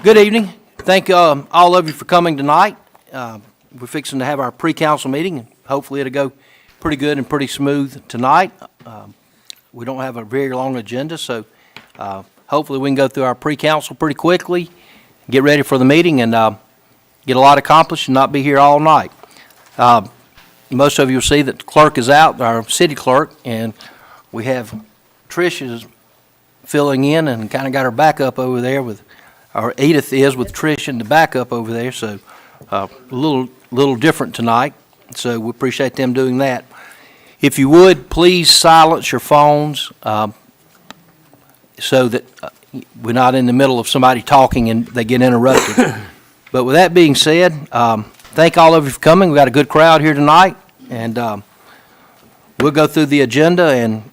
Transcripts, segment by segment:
Good evening. Thank all of you for coming tonight. We're fixing to have our pre-council meeting, and hopefully it'll go pretty good and pretty smooth tonight. We don't have a very long agenda, so hopefully we can go through our pre-council pretty quickly, get ready for the meeting, and get a lot accomplished and not be here all night. Most of you will see that the clerk is out, our city clerk, and we have Trish is filling in and kind of got her backup over there with, or Edith is with Trish in the backup over there, so a little different tonight. So we appreciate them doing that. If you would, please silence your phones so that we're not in the middle of somebody talking and they get interrupted. But with that being said, thank all of you for coming. We've got a good crowd here tonight, and we'll go through the agenda and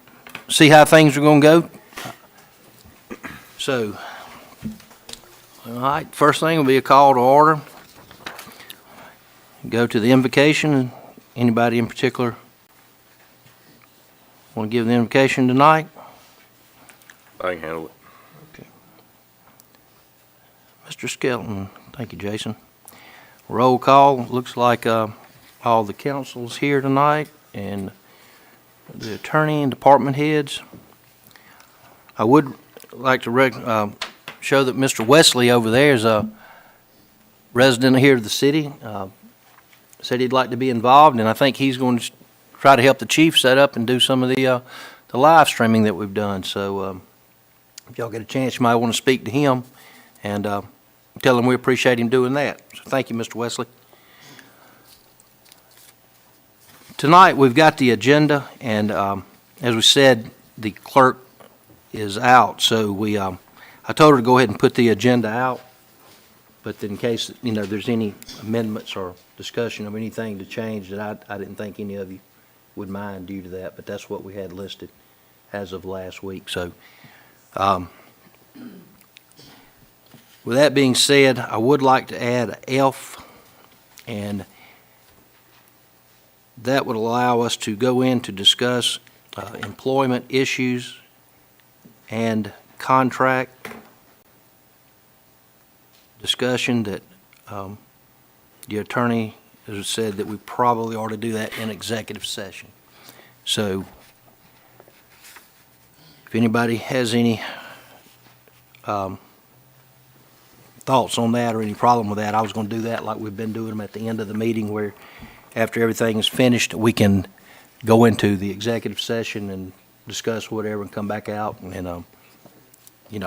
see how things are going to go. So, all right, first thing will be a call to order. Go to the invocation. Anybody in particular want to give the invocation tonight? I can handle it. Okay. Mr. Skelton, thank you, Jason. Roll call. Looks like all the council's here tonight and the attorney and department heads. I would like to show that Mr. Wesley over there is a resident here of the city. Said he'd like to be involved, and I think he's going to try to help the chief set up and do some of the live streaming that we've done. So if y'all get a chance, you might want to speak to him and tell him we appreciate him doing that. So thank you, Mr. Wesley. Tonight we've got the agenda, and as we said, the clerk is out, so I told her to go ahead and put the agenda out, but in case there's any amendments or discussion of anything to change that I didn't think any of you would mind due to that, but that's what we had listed as of last week. So with that being said, I would like to add an F, and that would allow us to go in to discuss employment issues and contract discussion that the attorney has said that we probably ought to do that in executive session. So if anybody has any thoughts on that or any problem with that, I was going to do that like we've been doing them at the end of the meeting, where after everything is finished, we can go into the executive session and discuss whatever and come back out. And, I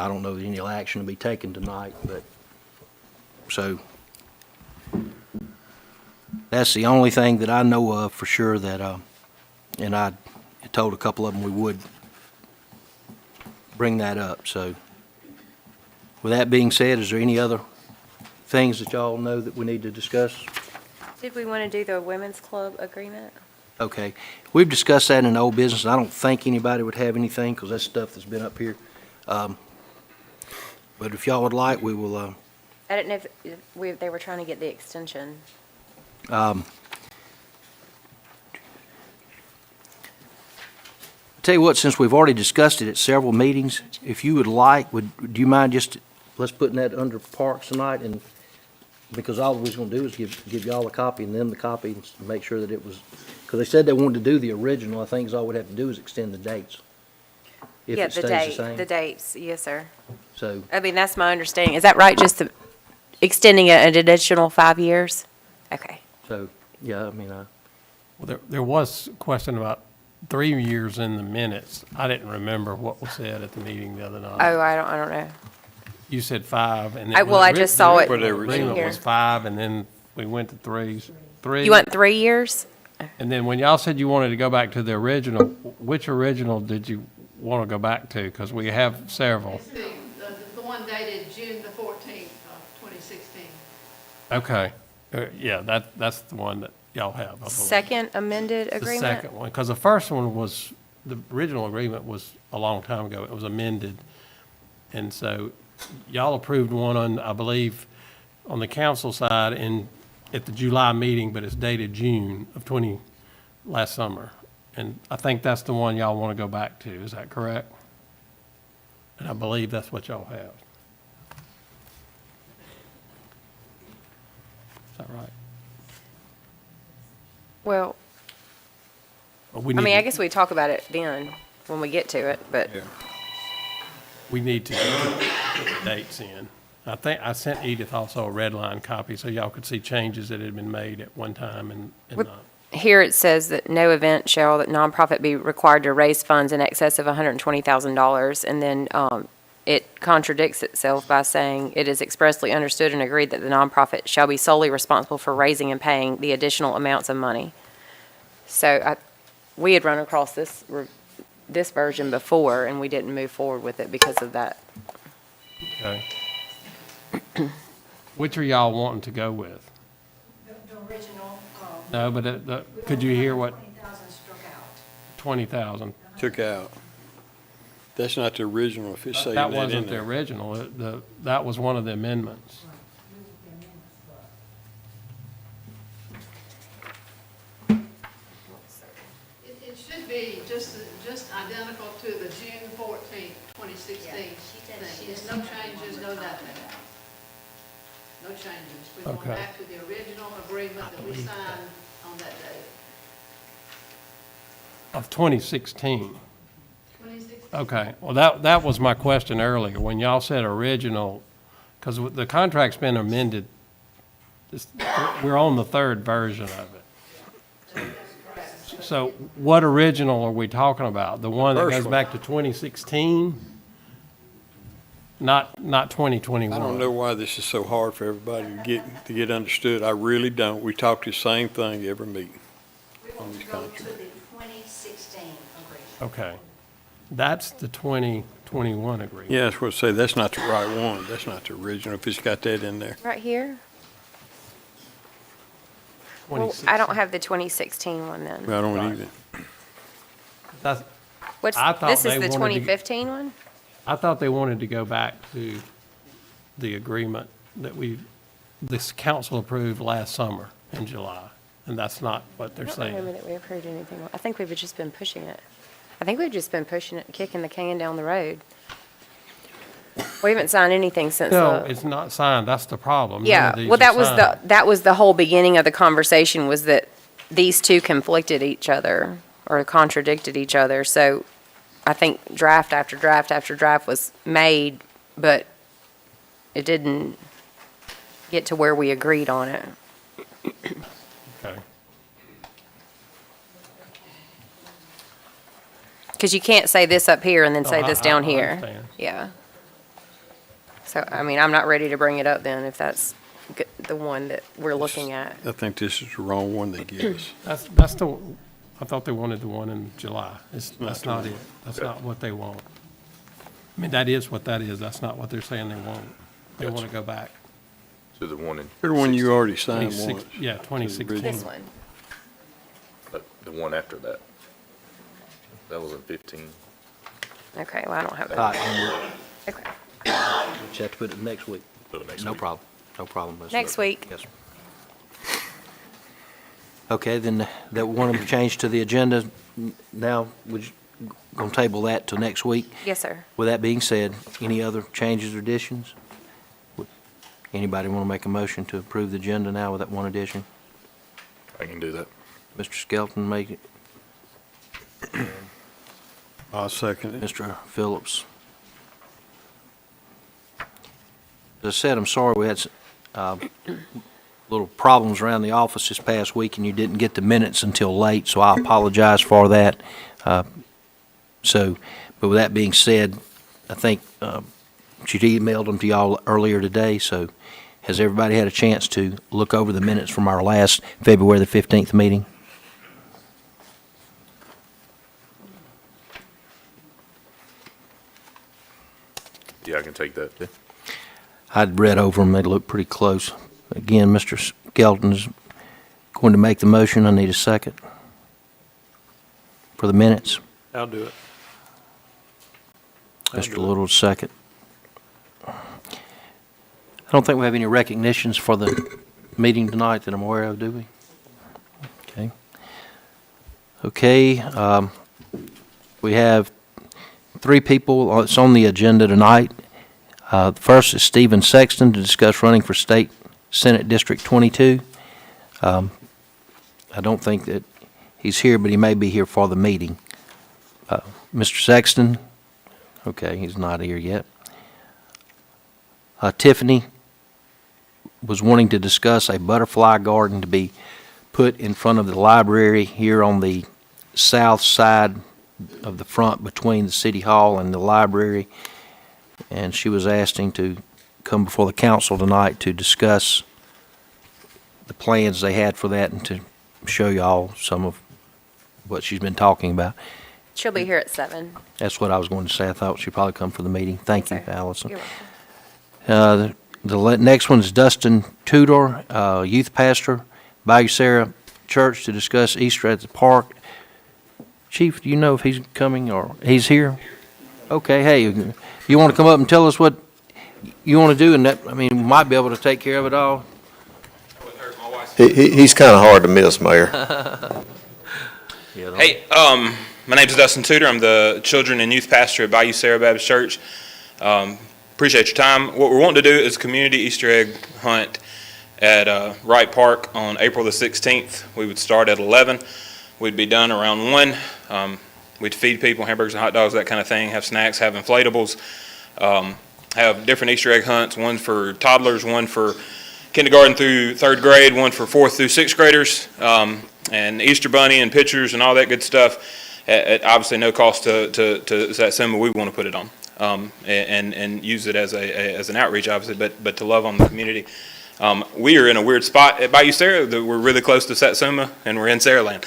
don't know if any action will be taken tonight, but so that's the only thing that I know of for sure that, and I told a couple of them we would bring that up. So with that being said, is there any other things that y'all know that we need to discuss? Did we want to do the women's club agreement? Okay. We've discussed that in old business. I don't think anybody would have anything because that's stuff that's been up here. But if y'all would like, we will. I didn't know if they were trying to get the extension. Tell you what, since we've already discussed it at several meetings, if you would like, do you mind just let's put that under parks tonight, and because all we're going to do is give y'all a copy and them the copy and make sure that it was, because they said they wanted to do the original. I think all we'd have to do is extend the dates. If Yeah, it stays the same. the dates, yes, sir. So I mean, that's my understanding. Is that right? Just extending it an additional 5 years? Okay. So yeah, I mean, Well, there was a question about 3 years in the minutes. I didn't remember what was said at the meeting the other night. Oh, I don't know. You said 5, and I just saw it The in agreement here. was 5, and then we went to 3. You want 3 years? And then when y'all said you wanted to go back to the original, which original did you want to go back to? Because we have several. It's the one dated June the 14th of 2016. Okay. Yeah, that's the one that y'all have, I believe. Second amended The agreement? second one, because the first one was, the original agreement was a long time ago. It was amended. And so y'all approved one on, I believe, on the council side at the July meeting, but it's dated June of last summer. And I think that's the one y'all want to go back to. Is that correct? And I believe that's what y'all have. Is that right? Well, Or we I need mean, I to- guess we talk about it then, when we get to it, but We need to put the dates in. I think I sent Edith also a red line copy so y'all could see changes that had been made at one time and not. here it says that no event shall that nonprofit be required to raise funds in excess of $120,000. And then it contradicts itself by saying it is expressly understood and agreed that the nonprofit shall be solely responsible for raising and paying the additional amounts of money. So we had run across this version before, and we didn't move forward with it because of that. Okay. Which are y'all wanting to go with? The original, No, but could you hear what, 20,000 struck out. 20,000? Took out. That's not the original, if it's saying That that in wasn't the there. original. That was one of the amendments. It should be just identical to the June 14th, 2016 thing. There's no changes, no nothing. No changes. We're going Okay. back to the original agreement that we signed on that day. Of 2016. 2016. Okay, well, that was my question earlier, when y'all said original, because the contract's been amended, we're on the third version of it. So what original are we talking about? The one that First goes one. back to 2016? Not 2021? I don't know why this is so hard for everybody to get understood. I really don't. We talk the same thing every meeting We on want these to go to contracts. the 2016 agreement. Okay. That's the 2021 agreement. Yeah, that's what I say. That's not the right one. That's not the original, if it's got that in there. Right here? Well, I don't have the 2016 one then. I don't Right. either. That's- What's, I thought this is they the wanted to- 2015 one? I thought they wanted to go back to the agreement that this council approved last summer in July, and that's not what they're I don't remember saying. that we approved anything. I think we've just been pushing it. I think we've just been pushing it, kicking the can down the road. We haven't signed anything since No, the. it's not signed, that's the problem. None of Yeah, these well, are that was signed. that was the whole beginning of the conversation, was that these two conflicted each other or contradicted each other. So I think draft after draft after draft was made, but it didn't get to where we agreed on it. Okay. Because you can't say this up here and then say No, this I down here. understand. Yeah. So, I mean, I'm not ready to bring it up then if that's the one that we're looking at. I think this is the wrong one they give us. That's I thought they wanted the one in July. That's not it. That's not what they want. I mean, that is what that is. That's not what they're saying they want. They want to go back. To the one in. The one you already signed 26 once. Yeah, 2016. This one. The one after that. That was in 15. Okay, well, I don't have All that. right, and Okay. we'll just have to put it next week. Do it next No week. problem, no problem. Let's Next do it. week. Yes, sir. Okay, then that one of them changed to the agenda. Now, we're going to table that till next week. Yes, sir. With that being said, any other changes or additions? Anybody want to make a motion to approve the agenda now with that one addition? I can do that. Mr. Skelton make it, I'll second it. Mr. Phillips. As I said, I'm sorry we had little problems around the office this past week and you didn't get the minutes until late, so I apologize for that. But with that being said, I think she emailed them to y'all earlier today, so has everybody had a chance to look over the minutes from our last February the 15th meeting? Yeah, I can take that. I'd read over them, they look pretty close. Again, Mr. Skelton is going to make the motion, I need a second for the minutes. I'll do it. I'll Mr. do it. Little, second. I don't think we have any recognitions for the meeting tonight that I'm aware of, do we? Okay. Okay, we have three people that's on the agenda tonight. The first is Stephen Sexton to discuss running for state Senate District 22. I don't think that he's here, but he may be here for the meeting. Mr. Sexton? Okay, he's not here yet. Tiffany was wanting to discuss a butterfly garden to be put in front of the library here on the south side of the front between the city hall and the library. And she was asking to come before the council tonight to discuss the plans they had for that and to show y'all some of what she's been talking about. She'll be here at 7. That's what I was going to say. I thought she'd probably come for the meeting. Thank you, Yes, sir. Allison. You're welcome. Next one is Dustin Tudor, youth pastor, Bayou Sarah Church, to discuss Easter at the park. Chief, do you know if he's coming or he's here? Okay, hey, you want to come up and tell us what you want to do? And that, I mean, we might be able to take care of it all. He's kind of hard to miss, Mayor. Hey, my name's Dustin Tudor. I'm the children and youth pastor at Bayou Sarah Baptist Church. Appreciate your time. What we're wanting to do is a community Easter egg hunt at Wright Park on April the 16th. We would start at 11. We'd be done around 1. We'd feed people hamburgers and hot dogs, that kind of thing, have snacks, have inflatables, have different Easter egg hunts, one for toddlers, one for kindergarten through 3rd grade, one for 4th through 6th graders, and Easter bunny and pictures and all that good stuff at obviously no cost to Satsuma. We want to put it on and use it as an outreach, obviously, but to love on the community. We are in a weird spot at Bayou Sarah. We're really close to Satsuma, and we're in Saraland.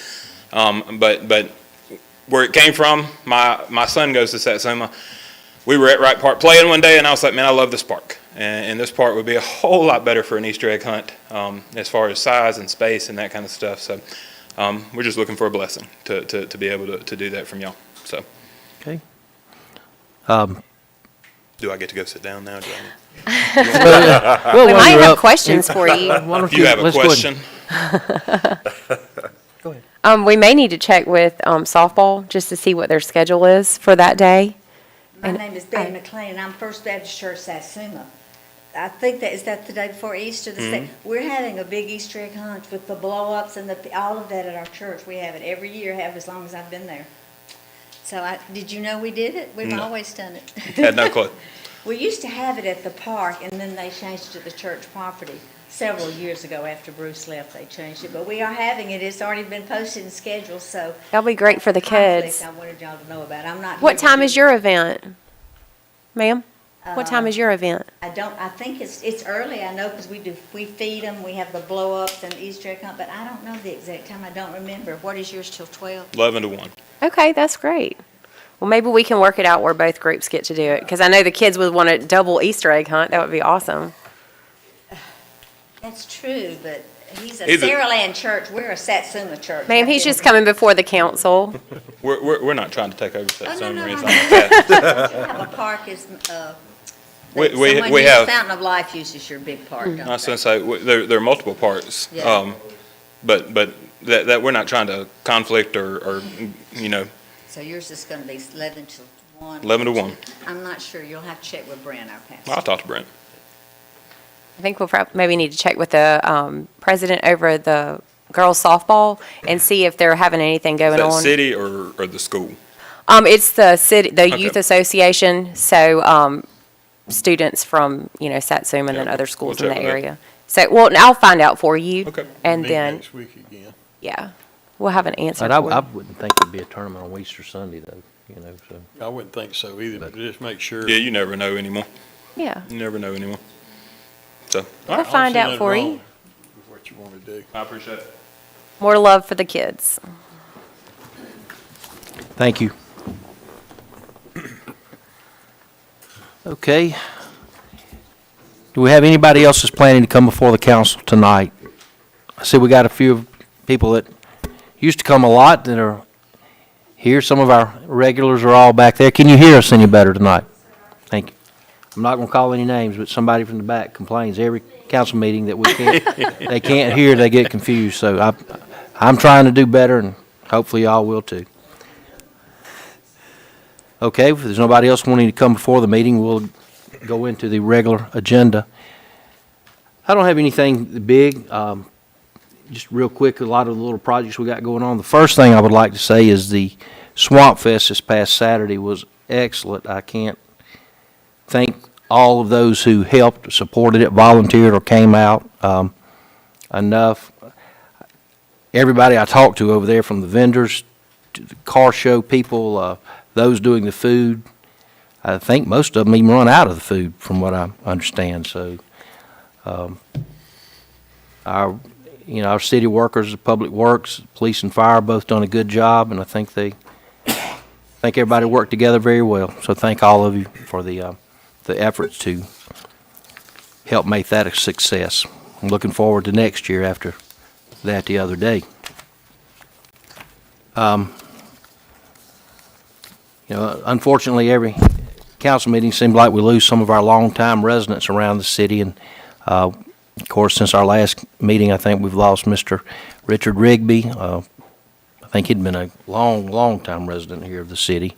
But where it came from, my son goes to Satsuma. We were at Wright Park playing one day, and I was like, man, I love this park. And this park would be a whole lot better for an Easter egg hunt as far as size and space and that kind of stuff. So we're just looking for a blessing to be able to do that from y'all. So Okay. do I get to go sit down now? Do Well, We while might you're have up, questions for you. why don't you have a let's go ahead. question? Go ahead. We may need to check with softball just to see what their schedule is for that day. My And name is Betty McLean, and I'm First Baptist Church, Satsuma. I think is that the day before Easter? We're having a big Easter egg hunt with the blow-ups and all of that at our church. We have it every year, have as long as I've been there. So did you know we did it? We've No. always done it. Had no clue. We used to have it at the park, and then they changed it to the church property. Several years ago, after Bruce left, they changed it. But we are having it. It's already been posted and scheduled, so. That'll be great for the Conflict kids. I wanted y'all to know about. I'm not. What here to time do is your event, ma'am? What time is your event? I think it's early, I know, because we feed them, we have the blow-ups and Easter egg hunt, but I don't know the exact time, I don't remember. What is yours, till 12? 11 to 1. Okay, that's great. Well, maybe we can work it out where both groups get to do it, because I know the kids would want a double Easter egg hunt. That would be awesome. That's true, but he's a He's a- Saraland church, we're a Satsuma church. Ma'am, he's just coming before the council. We're not trying to take over Oh, Satsuma no, or no, anything no. like that. You have a park is, We someone we uses have. Fountain of Life uses your big park, don't I was they? going to say, there are multiple parts, Yeah. but that we're not trying to conflict or So yours is gonna be 11 to 1? 11 to 1. I'm not sure, you'll have to check with Brent, our pastor. I'll talk to Brent. I think we'll maybe need to check with the president over the girls softball and see if they're having anything Is going that on. city or the school? It's the city, the Okay. youth association, so students from, Satsuma and then Yeah, other we'll schools in check the with that. area. So, well, I'll find out for you. Okay. And Meet then, Next week again. yeah, we'll have an answer But I for you. wouldn't think it'd be a tournament on Easter Sunday, though, so. I wouldn't think so either, but just make sure. Yeah, you never know anymore. Yeah, You never know anymore. So, we'll I don't find see out nothing for wrong you. with what you want to do. I appreciate it. More love for the kids. Thank you. Okay. Do we have anybody else that's planning to come before the council tonight? I see we got a few people that used to come a lot that are here. Some of our regulars are all back there. Can you hear us any better tonight? Thank you. I'm not going to call any names, but somebody from the back complains every council meeting that they can't hear, they get confused. So I'm trying to do better, and hopefully y'all will too. Okay, if there's nobody else wanting to come before the meeting, we'll go into the regular agenda. I don't have anything big. Just real quick, a lot of the little projects we got going on. The first thing I would like to say is the Swamp Fest this past Saturday was excellent. I can't thank all of those who helped, supported it, volunteered, or came out enough. Everybody I talked to over there, from the vendors to the car show people, those doing the food, I think most of them even run out of the food, from what I understand. So, our city workers, the public works, police and fire, both done a good job, and I think everybody worked together very well. So thank all of you for the efforts to help make that a success. I'm looking forward to next year after that the other day. Unfortunately, every council meeting seems like we lose some of our longtime residents around the city, and of course, since our last meeting, I think we've lost Mr. Richard Rigby. I think he'd been a long time resident here of the city.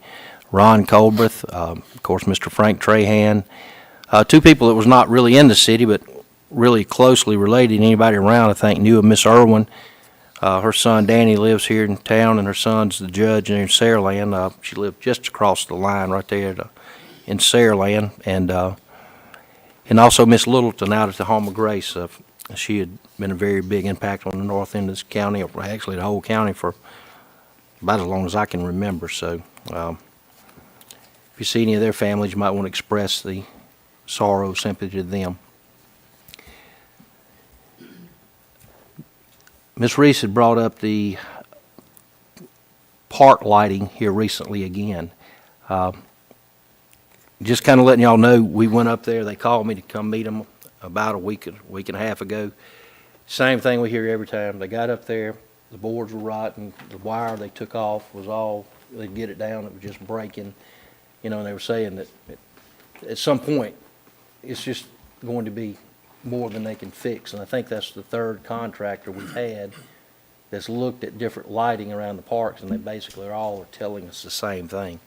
Ron Colbreth, of course, Mr. Frank Trahan. Two people that was not really in the city, but really closely related. Anybody around, I think, knew of Miss Irwin. Her son, Danny, lives here in town, and her son's the judge in Saraland. She lived just across the line right there in Saraland. And also Miss Littleton out at the Home of Grace. She had been a very big impact on the north end of this county, or actually the whole county, for about as long as I can remember. So if you see any of their families, you might want to express the sorrow, sympathy to them. Ms. Reese had brought up the park lighting here recently again. Just kind of letting y'all know, we went up there. They called me to come meet them about a week and a half ago. Same thing we hear every time. They got up there, the boards were rotten, the wire they took off was all, they'd get it down, it was just breaking. And they were saying that at some point, it's just going to be more than they can fix. And I think that's the third contractor we've had that's looked at different lighting around the parks, and they basically all are telling us the same thing.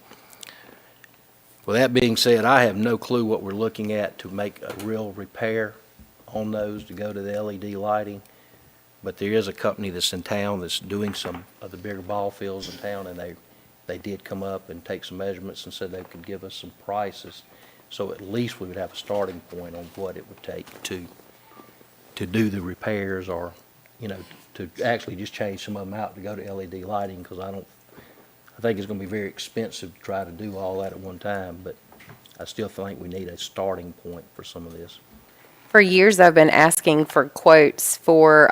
With that being said, I have no clue what we're looking at to make a real repair on those to go to the LED lighting. But there is a company that's in town that's doing some of the bigger ball fields in town, and they did come up and take some measurements and said they could give us some prices. So at least we would have a starting point on what it would take to do the repairs, or, to actually just change some of them out to go to LED lighting, because I think it's going to be very expensive to try to do all that at one time, but I still think we need a starting point for some of this. For years, I've been asking for quotes for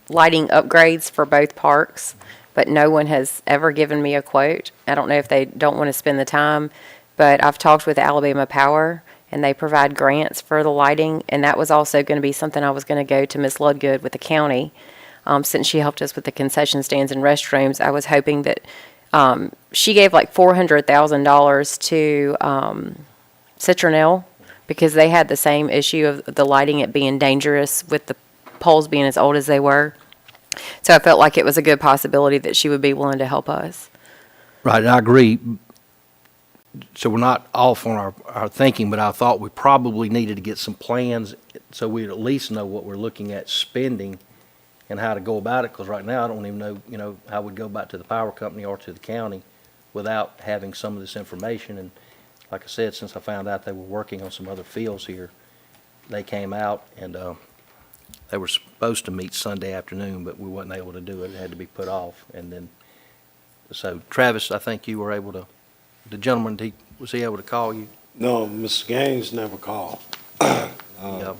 lighting upgrades for both parks, but no one has ever given me a quote. I don't know if they don't want to spend the time, but I've talked with Alabama Power, and they provide grants for the lighting, and that was also going to be something I was going to go to Ms. Ludgood with the county. Since she helped us with the concession stands and restrooms, I was hoping that she gave like $400,000 to Citronelle, because they had the same issue of the lighting, it being dangerous with the poles being as old as they were. So I felt like it was a good possibility that she would be willing to help us. Right, I agree. So we're not off on our thinking, but I thought we probably needed to get some plans so we'd at least know what we're looking at spending and how to go about it, because right now I don't even know, how we'd go back to the power company or to the county without having some of this information. And like I said, since I found out they were working on some other fields here, they came out and they were supposed to meet Sunday afternoon, but we wasn't able to do it. It had to be put off. And then, so Travis, I think you were able to, the gentleman, was he able to call you? No, Mr. Gaines never called. Yeah.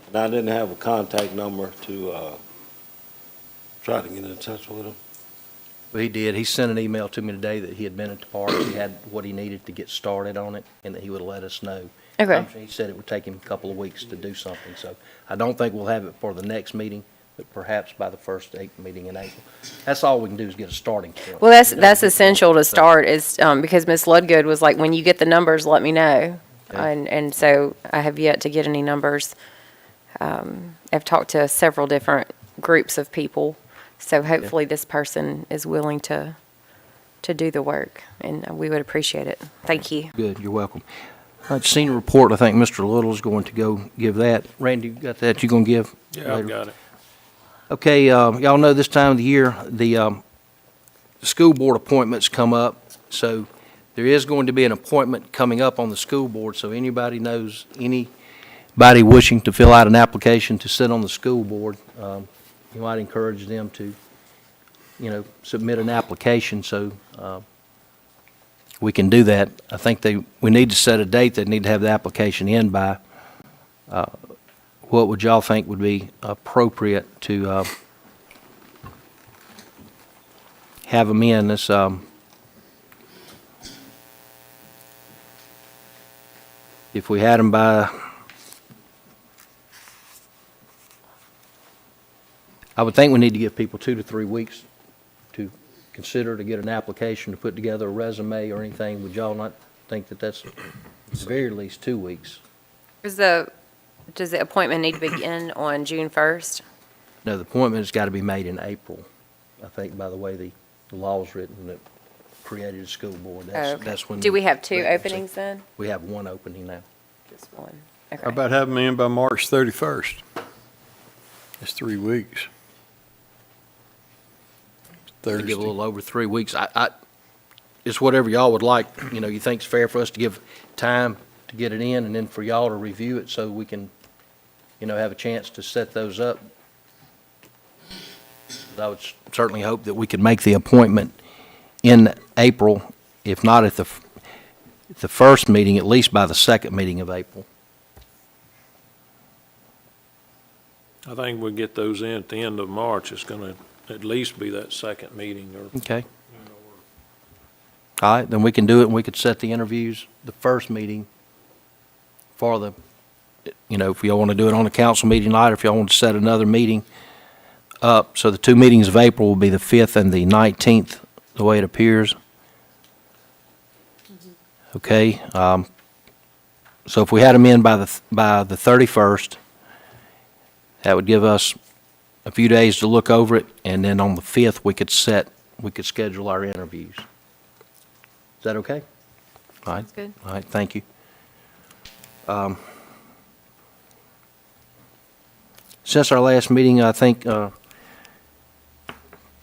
And I didn't have a contact number to try to get in touch with him. Well, he did. He sent an email to me today that he had been at the park, he had what he needed to get started on it, and that he would let us know. Okay. He said it would take him a couple of weeks to do something, so I don't think we'll have it for the next meeting, but perhaps by the first meeting in April. That's all we can do is get a starting point. Well, that's essential to start, is because Ms. Ludgood was like, when you get the numbers, let me know. Okay. And so I have yet to get any numbers. I've talked to several different groups of people, so hopefully this person is willing to do the work, and we would appreciate it. Thank you. Good, you're welcome. Senior report, I think Mr. Little's going to go give that. Randy, you got that you going to give? Yeah, I've later? got it. Okay, y'all know this time of the year, the school board appointments come up, so there is going to be an appointment coming up on the school board, so anybody knows anybody wishing to fill out an application to sit on the school board, you might encourage them to, submit an application, so we can do that. I think we need to set a date. They need to have the application in by. What would y'all think would be appropriate to have them in this? If we had them by, I would think we need to give people 2 to 3 weeks to consider to get an application, to put together a resume or anything. Would y'all not think that that's at the very least 2 weeks? Does the appointment need to begin on June 1st? No, the appointment's got to be made in April, I think, by the way the law's written that created a school board. That's when. Do we have 2 vacancy. openings then? We have 1 opening now. Just one. How Okay. about having them in by March 31st? It's 3 weeks. To Thursday. give a little over 3 weeks. It's whatever y'all would like. You think it's fair for us to give time to get it in and then for y'all to review it so we can, have a chance to set those up. I would certainly hope that we could make the appointment in April, if not at the first meeting, at least by the second meeting of April. I think we get those in at the end of March. It's going to at least be that second meeting or. Okay. All right, then we can do it, and we could set the interviews, the first meeting for the, if y'all want to do it on a council meeting night, or if y'all want to set another meeting up. So the 2 meetings of April will be the 5th and the 19th, the way it appears. Okay, so if we had them in by the 31st, that would give us a few days to look over it, and then on the 5th, we could schedule our interviews. Is that okay? All right. That's good. All right, thank you. Since our last meeting, I think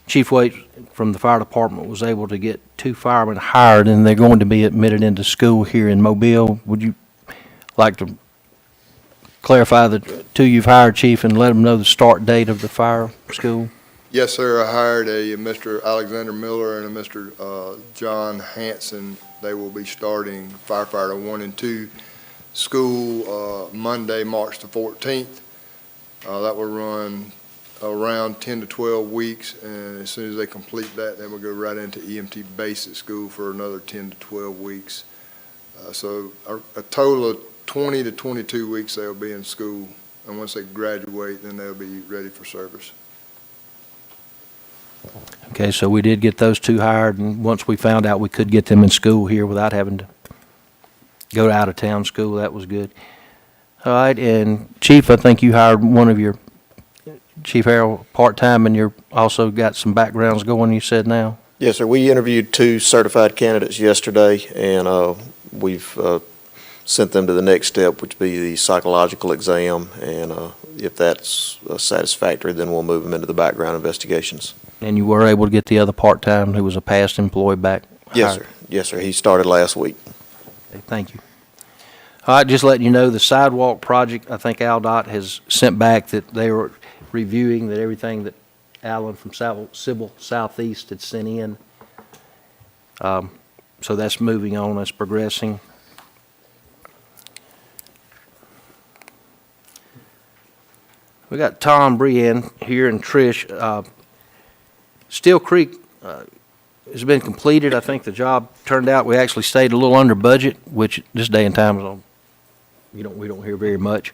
Chief Waite from the fire department was able to get 2 firemen hired, and they're going to be admitted into school here in Mobile. Would you like to clarify the 2 you've hired, Chief, and let them know the start date of the fire school? Yes, sir. I hired a Mr. Alexander Miller and a Mr. John Hanson. They will be starting firefighter 1 and 2 school Monday, March the 14th. That will run around 10 to 12 weeks, and as soon as they complete that, then we'll go right into EMT basic school for another 10 to 12 weeks. So a total of 20 to 22 weeks they'll be in school, and once they graduate, then they'll be ready for service. Okay, so we did get those 2 hired, and once we found out we could get them in school here without having to go to out-of-town school, that was good. All right, and Chief, I think you hired one of your, Chief Harrell, part-time, and you're also got some backgrounds going, you said now? Yes, sir. We interviewed 2 certified candidates yesterday, and we've sent them to the next step, which would be the psychological exam, and if that's satisfactory, then we'll move them into the background investigations. And you were able to get the other part-time who was a past employee back? Yes, hired? sir. Yes, sir. He started last week. Okay, thank you. All right, just letting you know, the sidewalk project, I think AlDOT has sent back that they were reviewing that everything that Alan from Civil Southeast had sent in. So that's moving on, that's progressing. We got Tom Brienne here and Trish. Steel Creek has been completed. I think the job turned out, we actually stayed a little under budget, which this day and time is we don't hear very much.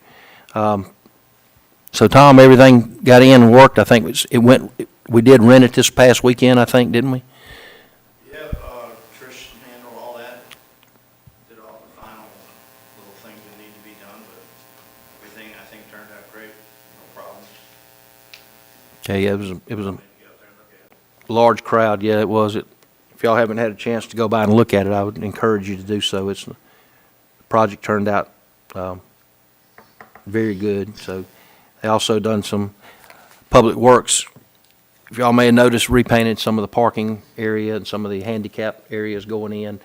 So Tom, everything got in and worked. I think we did rent it this past weekend, I think, didn't we? Yep, Trish handled all that, did all the final little things that need to be done, but everything I think turned out great, no problem. Okay, yeah, it was a large crowd, yeah, it was. If y'all haven't had a chance to go by and look at it, I would encourage you to do so. It's a project turned out very good. So they also done some public works. If y'all may have noticed, repainted some of the parking area and some of the handicap areas going in,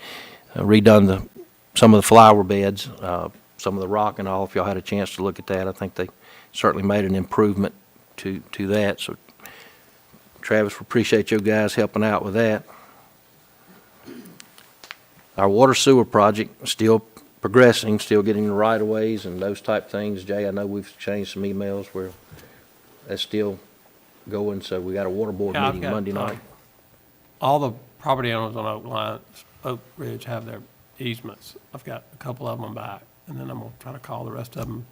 redone some of the flower beds, some of the rock and all. If y'all had a chance to look at that, I think they certainly made an improvement to that. So Travis, we appreciate you guys helping out with that. Our water sewer project is still progressing, still getting the right-of-ways and those type things. Jay, I know we've changed some emails where that's still going, so we got a water board Yeah, I've meeting got, Monday night. All the property owners on Oak Ridge have their easements. I've got a couple of them back, and then I'm gonna try to call the rest of them.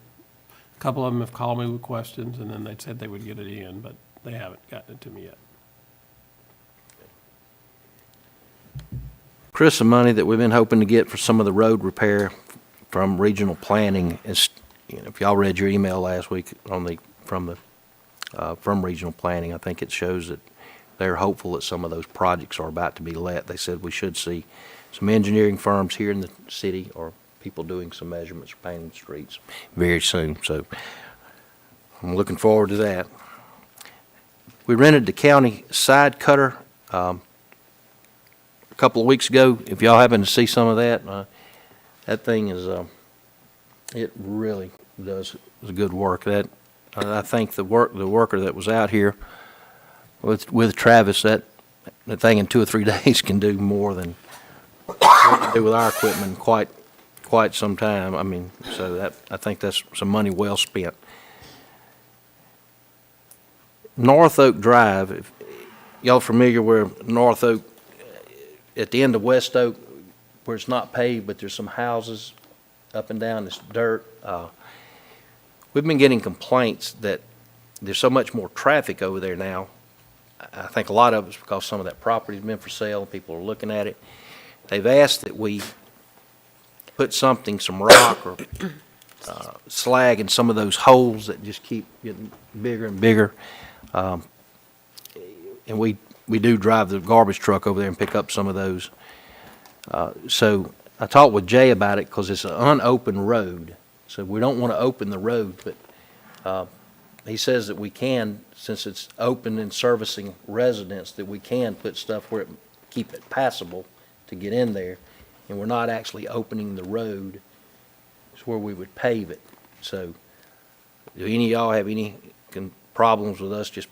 A couple of them have called me with questions, and then they said they would get it in, but they haven't gotten it to me yet. Chris, the money that we've been hoping to get for some of the road repair from regional planning is, if y'all read your email last week from regional planning, I think it shows that they're hopeful that some of those projects are about to be let. They said we should see some engineering firms here in the city or people doing some measurements or painting streets very soon. So I'm looking forward to that. We rented the county side cutter a couple of weeks ago. If y'all happen to see some of that, that thing is, it really does good work. That I think the worker that was out here with Travis, that thing in 2 or 3 days can do more than we can do with our equipment in quite some time. I mean, so that I think that's some money well spent. North Oak Drive, if y'all familiar where North Oak, at the end of West Oak, where it's not paved, but there's some houses up and down this dirt. We've been getting complaints that there's so much more traffic over there now. I think a lot of it's because some of that property's been for sale, people are looking at it. They've asked that we put some rock or slag in some of those holes that just keep getting bigger and bigger. And we do drive the garbage truck over there and pick up some of those. So I talked with Jay about it because it's an unopened road. So we don't want to open the road, but he says that we can, since it's open and servicing residents, that we can put stuff where keep it passable to get in there. And we're not actually opening the road. It's where we would pave it. So do any of y'all have any problems with us just,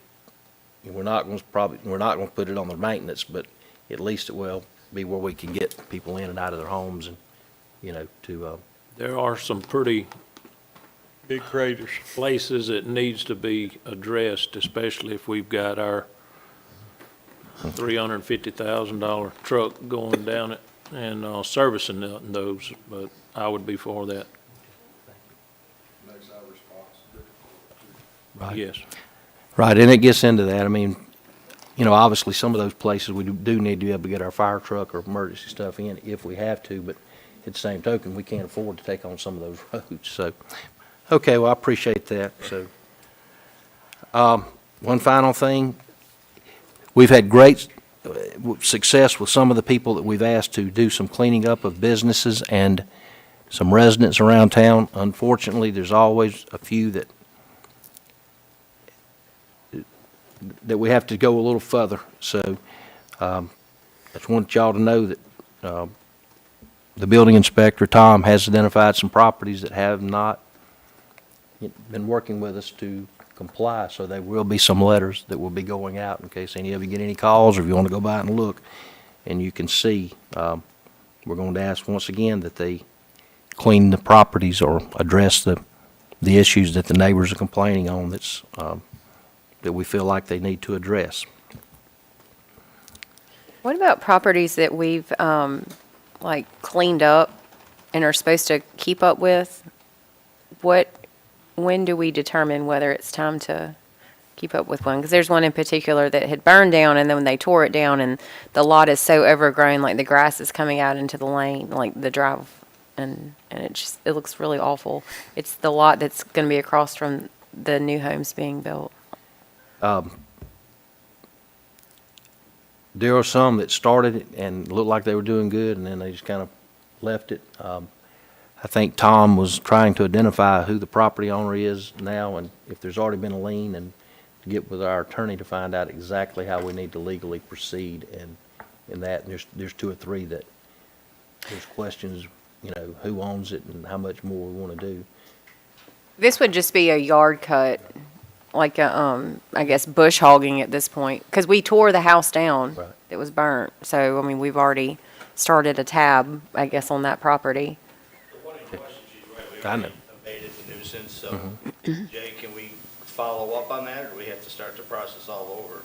we're not going to put it on the maintenance, but at least it will be where we can get people in and out of their homes and, to, There are some pretty Big craters. places that needs to be addressed, especially if we've got our $350,000 truck going down it and servicing those, but I would be for that, right. yes. Right, and it gets into that. I mean, obviously some of those places we do need to be able to get our fire truck or emergency stuff in if we have to, but at the same token, we can't afford to take on some of those roads. So, okay, well, I appreciate that. So, one final thing. We've had great success with some of the people that we've asked to do some cleaning up of businesses and some residents around town. Unfortunately, there's always a few that we have to go a little further. So I just want y'all to know that the building inspector, Tom, has identified some properties that have not been working with us to comply. So there will be some letters that will be going out in case any of you get any calls or if you want to go by and look. And you can see, we're going to ask once again that they clean the properties or address the issues that the neighbors are complaining on that's that we feel like they need to address. What about properties that we've, cleaned up and are supposed to keep up with? When do we determine whether it's time to keep up with one? Because there's one in particular that had burned down, and then when they tore it down, and the lot is so overgrown, like the grass is coming out into the lane, like the drive, and it looks really awful. It's the lot that's going to be across from the new homes being built. There are some that started it and looked like they were doing good, and then they just kind of left it. I I think Tom was trying to identify who the property owner is now and if there's already been a lien, and to get with our attorney to find out exactly how we need to legally proceed in that. And there's two or three that there's questions, who owns it and how much more we want to do. This would just be a yard cut, like a, I guess, bush hogging at this point, because we tore the house down. Right. It was burnt, so, I mean, we've already started a tab, I guess, on that property. One of the questions she's right, we I know. already abated the nuisance, so Jay, can we follow up on that, or do we have to start the process all over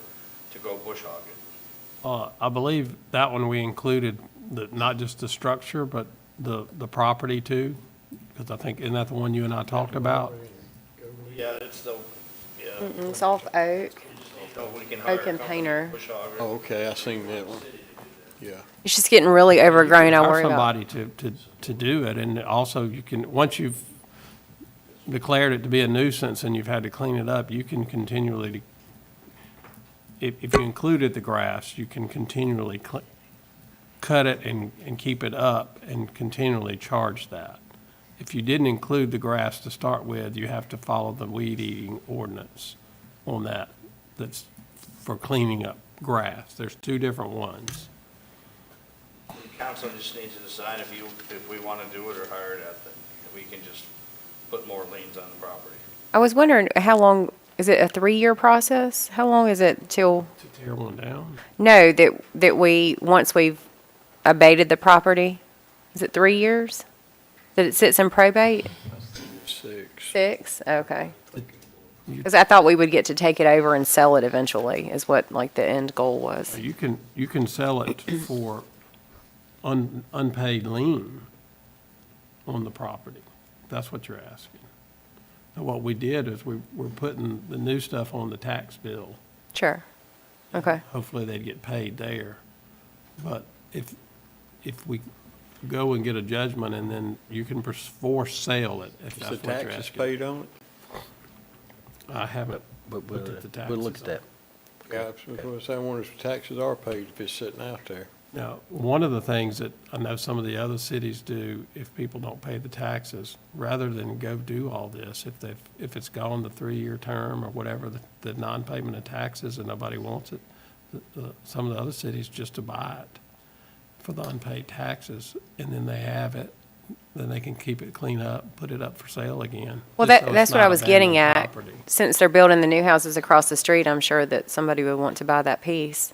to go bush hog it? I believe that one we included, not just the structure, but the property too, because I think, isn't that the one you and I talked about? Yeah, it's the, yeah. It's off Oak. We can hire a Oak and company Painter. bush hogger. Oh, okay, I seen that one. Yeah. It's just getting really overgrown, I Hire worry about. somebody to do it, and also you can, once you've declared it to be a nuisance and you've had to clean it up, you can continually, if you included the grass, you can continually cut it and keep it up and continually charge that. If you didn't include the grass to start with, you have to follow the weed eating ordinance on that. That's for cleaning up grass. There's two different ones. The council just needs to decide if we want to do it or hire it out, that we can just put more liens on the property. I was wondering, how long, is it a 3-year process? How long is it till, To tear one down? no, that we, once we've abated the property? Is it 3 years? That it sits in probate? 6. 6? Okay. Because I thought we would get to take it over and sell it eventually, is what, like, the end goal was. You can sell it for unpaid lien on the property. That's what you're asking. And what we did is we're putting the new stuff on the tax bill. Sure. Okay. Hopefully they'd get paid there. But if we go and get a judgment, and then you can force sale it, if Is that's the what you're taxes asking. paid on it? I haven't But looked at the taxes. we'll look at that. Yeah, I was going to say, I wonder if the taxes are paid if it's sitting out there. Now, one of the things that I know some of the other cities do, if people don't pay the taxes, rather than go do all this, if it's gone the 3-year term or whatever, the non-payment of taxes and nobody wants it, some of the other cities just to buy it for the unpaid taxes, and then they have it, then they can keep it clean up, put it up for sale again. Well, just so it's that's what not I was getting abandoned at. property. Since they're building the new houses across the street, I'm sure that somebody would want to buy that piece.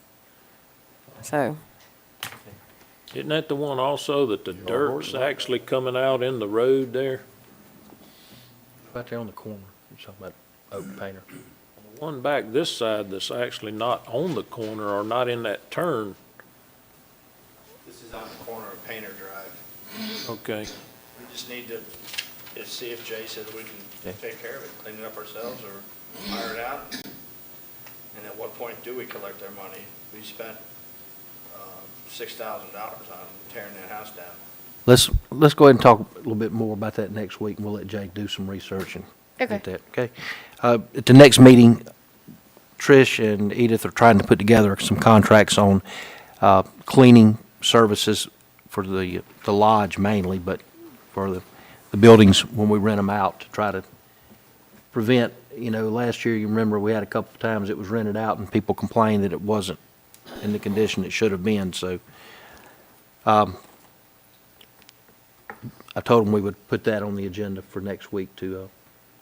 So, Isn't that the one also that the dirt's actually coming out in the road there? Right there on the corner, you're talking about Oak Painter. The one back this side that's actually not on the corner or not in that turn. This is on the corner of Painter Drive. Okay. We just need to see if Jay says we can take care of it, clean it up ourselves, or hire it out. And at what point do we collect our money? We spent $6,000 on tearing that house down. Let's go ahead and talk a little bit more about that next week, and we'll let Jake do some research and Okay. get that, okay? At the next meeting, Trish and Edith are trying to put together some contracts on cleaning services for the lodge mainly, but for the buildings when we rent them out, to try to prevent, last year, you remember, we had a couple of times it was rented out and people complained that it wasn't in the condition it should have been, so I told them we would put that on the agenda for next week to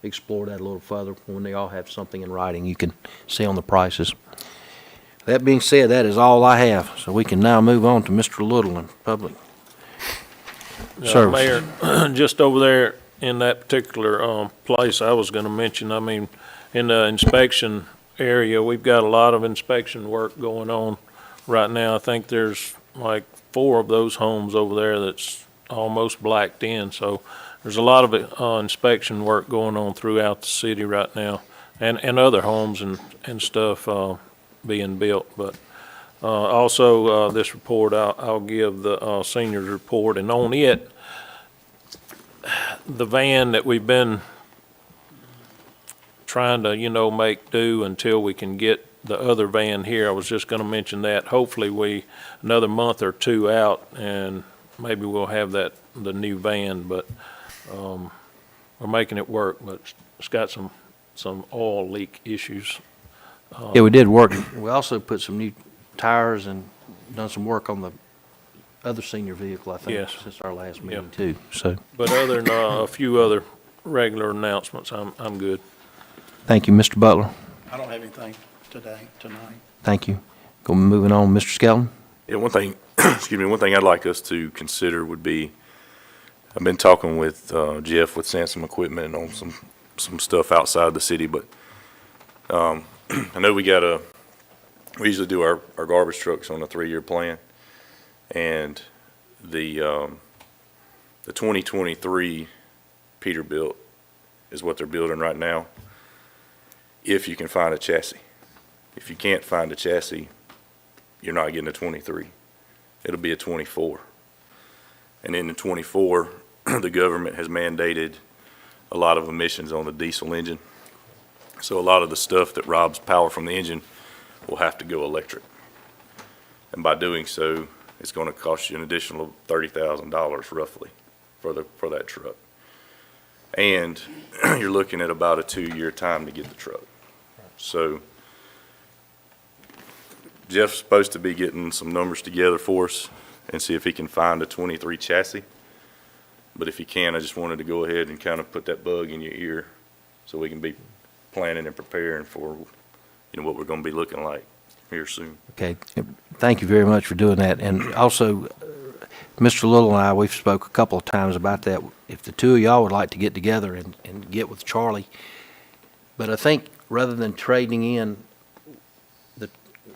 explore that a little further. When they all have something in writing, you can see on the prices. That being said, that is all I have, so we can now move on to Mr. Little in public services. Mayor, just over there in that particular place I was going to mention, I mean, in the inspection area, we've got a lot of inspection work going on right now. I think there's like 4 of those homes over there that's almost blacked in, so there's a lot of inspection work going on throughout the city right now, and other homes and stuff being built. But also this report, I'll give the seniors report, and on it, the van that we've been trying to, make do until we can get the other van here. I was just going to mention that. Hopefully another month or 2 out, and maybe we'll have the new van. But we're making it work, but it's got some oil leak issues. Yeah, we did work. We also put some new tires and done some work on the other senior vehicle, I think, Yes. since our last meeting Yep. too, so. But other than a few other regular announcements, I'm good. Thank you, Mr. Butler. I don't have anything tonight. Thank you. Moving on, Mr. Skelton. Yeah, one thing, excuse me, one thing I'd like us to consider would be, I've been talking with Jeff with Satsuma Equipment on some stuff outside the city, but I know we usually do our garbage trucks on a 3-year plan, and the 2023 Peterbilt is what they're building right now, if you can find a chassis. If you can't find a chassis, you're not getting a 23. It'll be a 24. And in the 24, the government has mandated a lot of emissions on the diesel engine. So a lot of the stuff that robs power from the engine will have to go electric. And by doing so, it's going to cost you an additional $30,000 roughly for that truck. And you're looking at about a 2-year time to get the truck. So Jeff's supposed to be getting some numbers together for us and see if he can find a 23 chassis. But if he can, I just wanted to go ahead and kind of put that bug in your ear so we can be planning and preparing for, what we're going to be looking like here soon. Okay, thank you very much for doing that. And also, Mr. Little and I, we've spoke a couple of times about that. If the two of y'all would like to get together and get with Charlie, but I think rather than trading in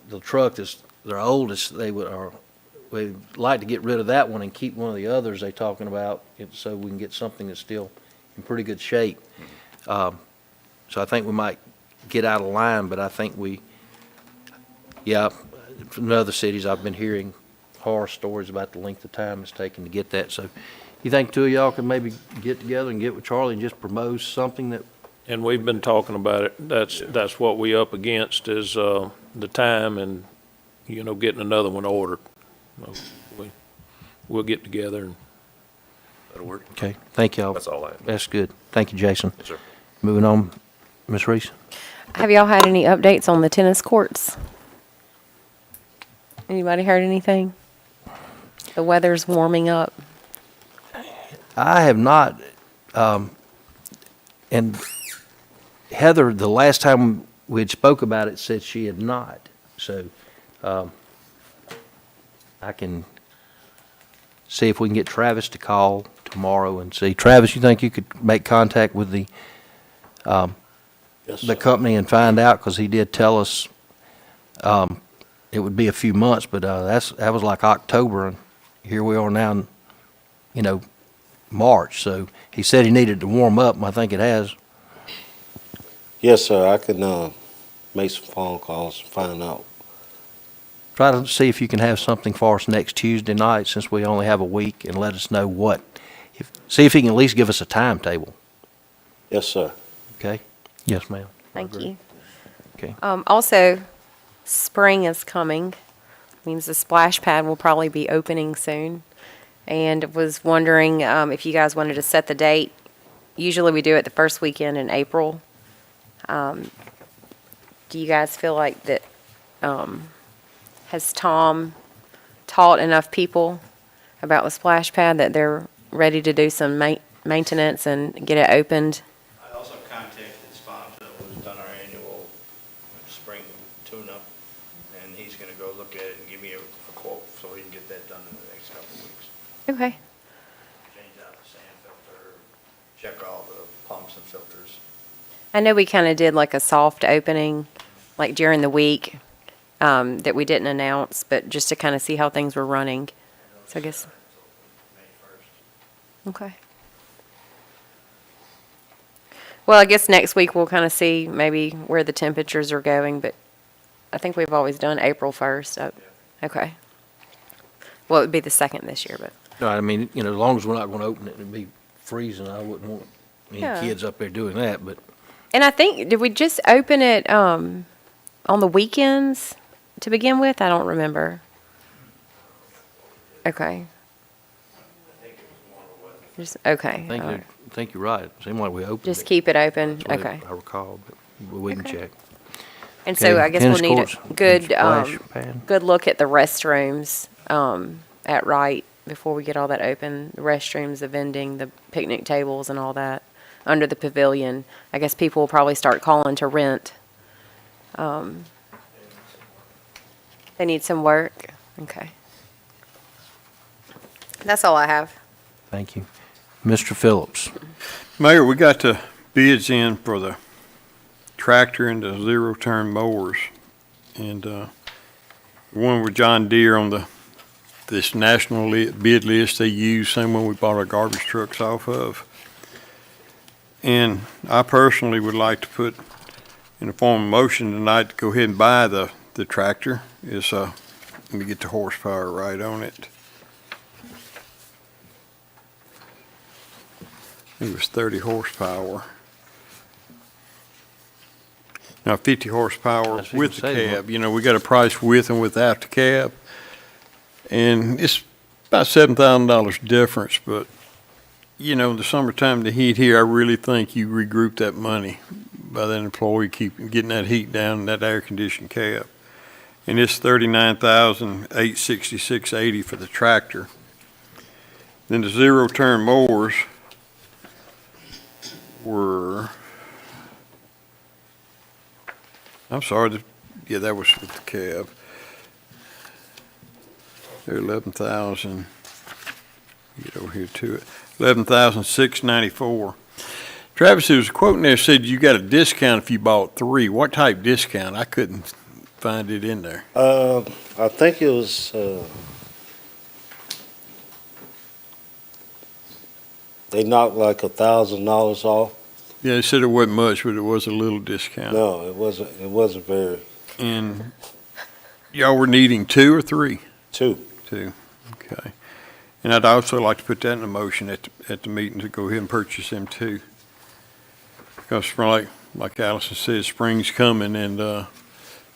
the truck that's their oldest, we'd like to get rid of that one and keep one of the others they're talking about, so we can get something that's still in pretty good shape. So I think we might get out of line, but I think from other cities, I've been hearing horror stories about the length of time it's taken to get that. So you think two of y'all could maybe get together and get with Charlie and just propose something that? And we've been talking about it. That's what we up against is the time and, getting another one ordered. We'll get together and. That'll work. Okay, thank y'all. That's all I have. That's good. Thank you, Jason. Yes, sir. Moving on, Ms. Reese. Have y'all had any updates on the tennis courts? Anybody heard anything? The weather's warming up. I have not, and Heather, the last time we had spoke about it, said she had not. So I can see if we can get Travis to call tomorrow and see. Travis, you think you could make contact with the Yes, the sir. company and find out? Because he did tell us it would be a few months, but that was like October, and here we are now in, March. So he said he needed to warm up, and I think it has. Yes, sir, I can make some phone calls and find out. Try to see if you can have something for us next Tuesday night, since we only have a week, and let us know what. See if he can at least give us a timetable. Yes, sir. Okay? Yes, ma'am. Thank you. Okay. Also, spring is coming. Means the splash pad will probably be opening soon. And was wondering if you guys wanted to set the date. Usually we do it the first weekend in April. Do you guys feel like that, has Tom taught enough people about the splash pad that they're ready to do some maintenance and get it opened? I also contacted Sponsor, who's done our annual spring tune-up, and he's gonna go look at it and give me a quote so he can get that done in the next couple of weeks. Okay. Change out the sand filter, check all the pumps and filters. I know we kind of did like a soft opening, like during the week, that we didn't announce, but just to kind of see how things were running. So I guess. May 1st. Okay. Well, I guess next week we'll kind of see maybe where the temperatures are going, but I think we've always done April 1st. Okay. Well, it would be the second this year, but. No, I mean, as long as we're not going to open it, it'd be freezing. I wouldn't want any Yeah. kids up there doing that, but. And I think, did we just open it on the weekends to begin with? I don't remember. Okay. Just, okay. I think all right. think you're right. It seemed like we opened it. Just keep it open? That's what Okay. I recall, but we can Okay. check. And so Okay, I guess we'll tennis need courts, a good, splash pad. good look at the restrooms at Wright before we get all that open. The restrooms, the vending, the picnic tables and all that under the pavilion. I guess people will probably start calling to rent. They need some work? Okay. That's all I have. Thank you. Mr. Phillips. Mayor, we got the bids in for the tractor and the zero-turn mowers. And the one with John Deere on this national bid list they use, same one we bought our garbage trucks off of. And I personally would like to put in the form of motion tonight to go ahead and buy the tractor. Let me get the horsepower right on it. It was 30 horsepower. Now 50 horsepower That's what with the you say, cab. You know, we got a price with and without the cab. And it's about $7,000 difference, but you know, in the summertime, the heat here, I really think you regroup that money by that employee getting that heat down in that air conditioned cab. And it's $39,866.80 for the tractor. Then the zero turn mowers were, I'm sorry, yeah, that was with the cab. They're 11,000. Get over here to it. 11,694. Travis, there was a quote in there that said you got a discount if you bought 3. What type discount? I couldn't find it in there. I think it was, they knocked like $1,000 off. Yeah, they said it wasn't much, but it was a little discount. No, it wasn't very. And y'all were needing 2 or 3? 2. 2, okay. And I'd also like to put that in a motion at the meeting to go ahead and purchase them 2. Because like Allison said, spring's coming, and the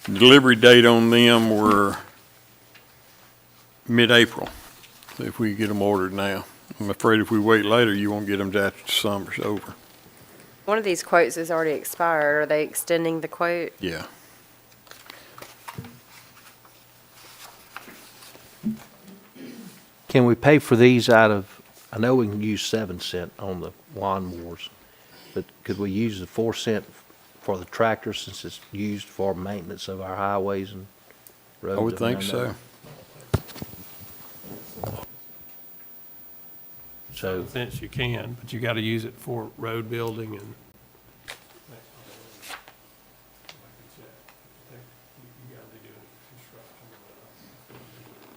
delivery date on them were mid-April, if we get them ordered now. I'm afraid if we wait later, you won't get them till after the summer's over. One of these quotes is already expired. Are they extending the quote? Yeah. Can we pay for these out of, I know we can use 7 cent on the lawnmowers, but could we use the 4 cent for the tractor since it's used for maintenance of our highways and roads? I would think so. So, Since you can, but you got to use it for road building and.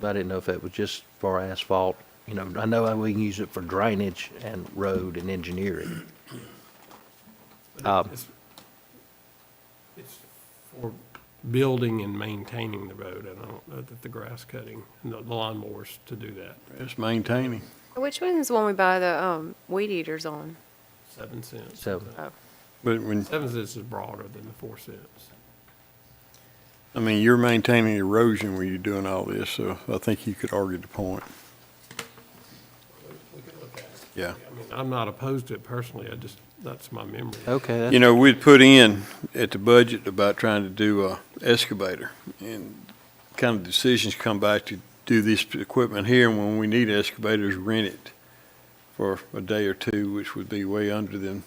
I didn't know if it was just for asphalt. You know, I know we can use it for drainage and road and engineering. It's for building and maintaining the road. I don't, the grass cutting, and the lawnmowers to do that. It's maintaining. Which one is the one we buy the weed eaters on? 7 cents. So, But when, 7 cents is broader than the 4 cents. I mean, you're maintaining erosion when you're doing all this, so I think you could argue the point. We could look at it. Yeah. I mean, I'm not opposed to it personally. That's my memory. okay, that's You know, we'd put in at the budget about trying to do a excavator, and kind of decisions come back to do this equipment here, and when we need excavators, rent it for a day or 2, which would be way under than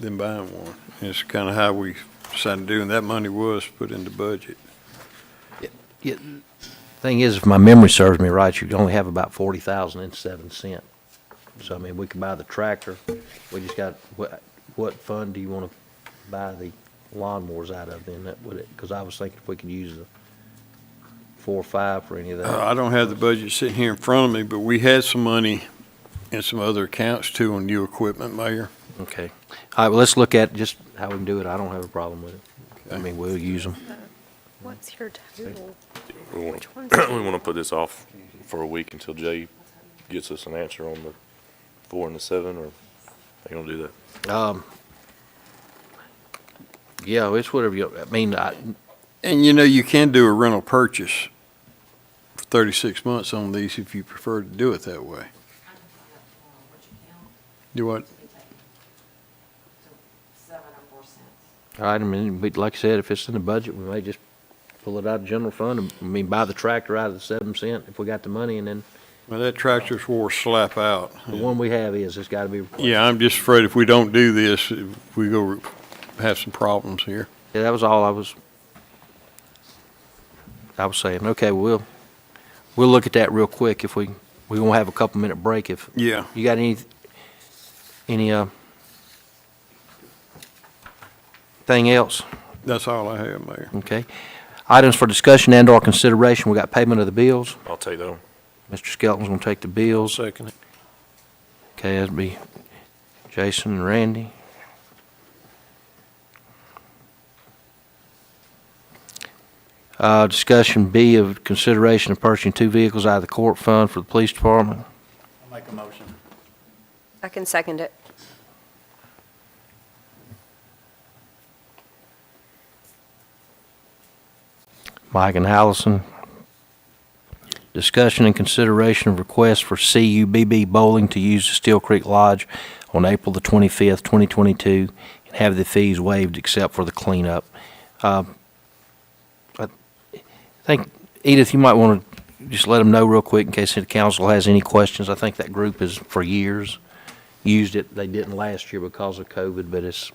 buying one. And it's kind of how we decided to do, and that money was put in the budget. Yeah, thing is, if my memory serves me right, you only have about 40,000 in 7 cent. So, I mean, we can buy the tractor. We just got, what fund do you want to buy the lawnmowers out of then? That would it, because I was thinking if we could use the 4 or 5 for any of that. I don't have the budget sitting here in front of me, but we had some money in some other accounts too on new equipment, Mayor. Okay. All right, well, let's look at just how we can do it. I don't have a problem with it. I mean, we'll use them. What's your total? We want, Which one's we want to put this off for a week until Jay gets us an answer on the 4 and the 7, or are you gonna do that? Yeah, it's whatever you, I mean, And you know, you can do a rental purchase for 36 months on these if you prefer to do it that way. Do what? 7 or 4 cents. All right, I mean, but like I said, if it's in the budget, we may just pull it out of the general fund, and, I mean, buy the tractor out of the 7 cent if we got the money, and then Well, that tractor's wore slap out. the one we have it's gotta be replaced. Yeah, I'm just afraid if we don't do this, we go have some problems here. Yeah, that was all I was saying. Okay, we'll look at that real quick if we won't have a couple minute break if Yeah. you got any thing else? That's all I have, Mayor. Okay. Items for discussion and/or consideration. We got payment of the bills. I'll take that one. Mr. Skelton's gonna take the bills. Second it. Okay, that'd be Jason and Randy. Discussion B of consideration of purchasing 2 vehicles out of the court fund for the police department. I'll make a motion. I can second it. Mike and Allison. Discussion and consideration of request for CUBB Bowling to use the Steel Creek Lodge on April the 25th, 2022, and have the fees waived except for the cleanup. I think, Edith, you might want to just let them know real quick in case the council has any questions. I think that group has, for years, used it. They didn't last year because of COVID, but it's,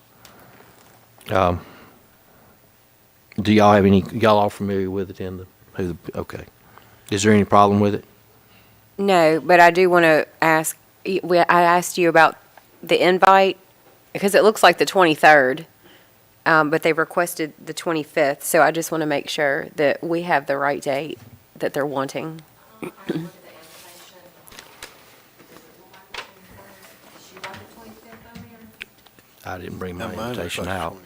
do y'all have any, y'all all familiar with it okay. Is there any problem with it? No, but I do want to ask, I asked you about the invite, because it looks like the 23rd, but they requested the 25th, so I just want to make sure that we have the right date that they're wanting. I didn't bring my invitation out.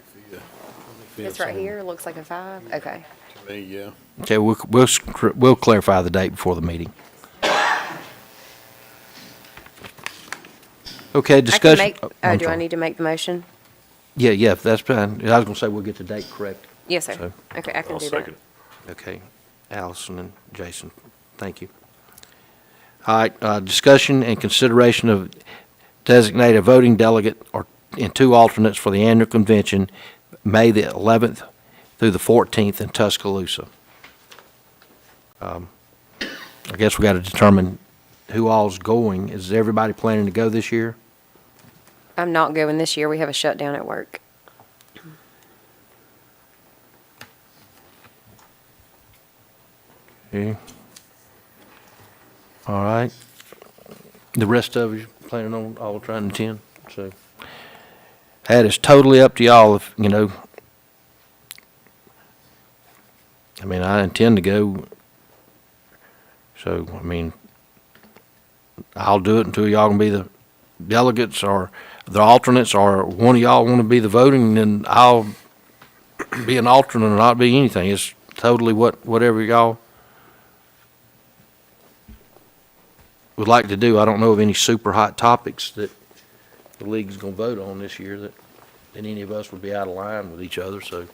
It's right here, looks like a 5, okay. To me, yeah. Okay, we'll clarify the date before the meeting. Okay, I can discussion. make, I'm do I sorry. need to make the motion? Yeah, that's fine. I was gonna say we'll get the date correct. Yes, sir. So, Okay, I can I'll do that. second. okay, Allison and Jason, thank you. All right, discussion and consideration of designate a voting delegate and 2 alternates for the annual convention, May the 11th through the 14th in Tuscaloosa. I guess we got to determine who all's going. Is everybody planning to go this year? I'm not going this year. We have a shutdown at work. Okay. All right. The rest of you planning on all trying to attend? So that is totally up to y'all if, you know. I mean, I intend to go. So, I mean, I'll do it until y'all can be the delegates or the alternates, or one of y'all want to be the voting, then I'll be an alternate or not be anything. It's totally whatever y'all would like to do. I don't know of any super hot topics that the league's gonna vote on this year that any of us would be out of line with each other, so.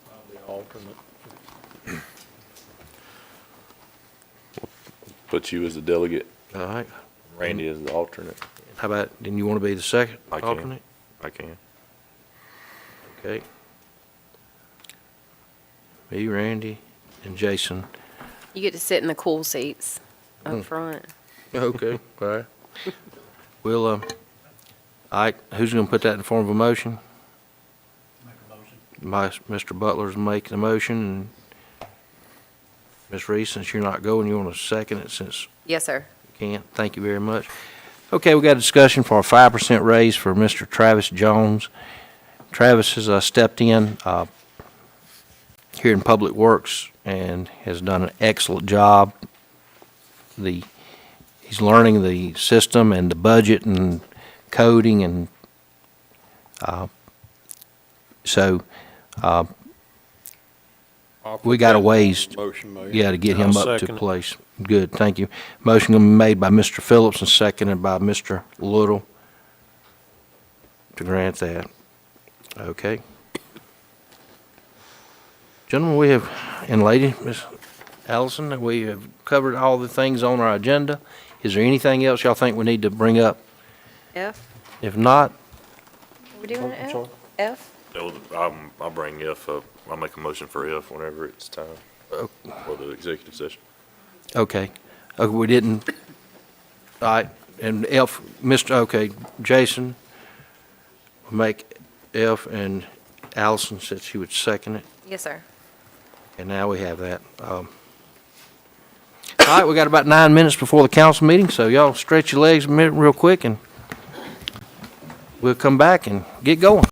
I'll be alternate. Put you as the delegate, All right. Randy as the alternate. How about, then you wanna be the second I can. alternate? I can. Okay. Me, Randy, and Jason. You get to sit in the cool seats up front. Okay, all right. We'll, all right, who's gonna put that in the form of a motion? Make a motion. Mr. Butler's making a motion, and Ms. Reese, since you're not going, you want to second it since Yes, sir. you can't? Thank you very much. Okay, we got a discussion for a 5% raise for Mr. Travis Jones. Travis has stepped in here in Public Works and has done an excellent job. He's learning the system and the budget and coding, and so we got a ways, Motion, Mayor. yeah, to get him I'll up to second it. place. Good, thank you. Motion gonna be made by Mr. Phillips and seconded by Mr. Little to grant that. Okay. Gentlemen, we have, and lady, Ms. Allison, we have covered all the things on our agenda. Is there anything else y'all think we need to bring up F? If not, Are we doing an F? F? I'll bring F up. I'll make a motion for F whenever it's time for the executive session. okay. We didn't, all right, and F, okay, Jason will make F, and Allison said she would second it, Yes, sir. and now we have that. All right, we got about 9 minutes before the council meeting, so y'all stretch your legs a minute real quick, and we'll come back and get going.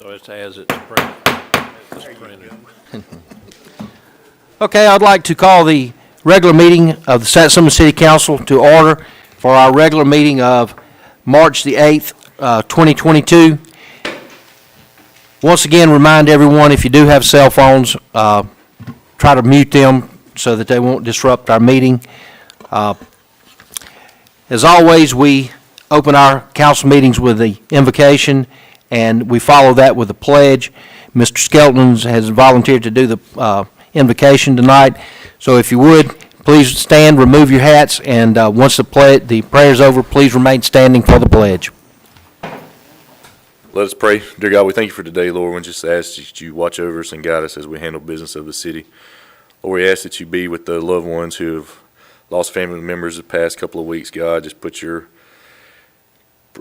So it's as it's printed. As it's printed. Okay, I'd like to call the regular meeting of the Satsuma City Council to order for our regular meeting of March the 8th, 2022. Once again, remind everyone, if you do have cell phones, try to mute them so that they won't disrupt our meeting. As always, we open our council meetings with the invocation, and we follow that with a pledge. Mr. Skelton has volunteered to do the invocation tonight, so if you would, please stand, remove your hats, and once the prayer is over, please remain standing for the pledge. Let us pray. Dear God, we thank you for today, Lord. We just ask that you watch over us and guide us as we handle business of the city. Lord, we ask that you be with the loved ones who have lost family members the past couple of weeks, God. Just put your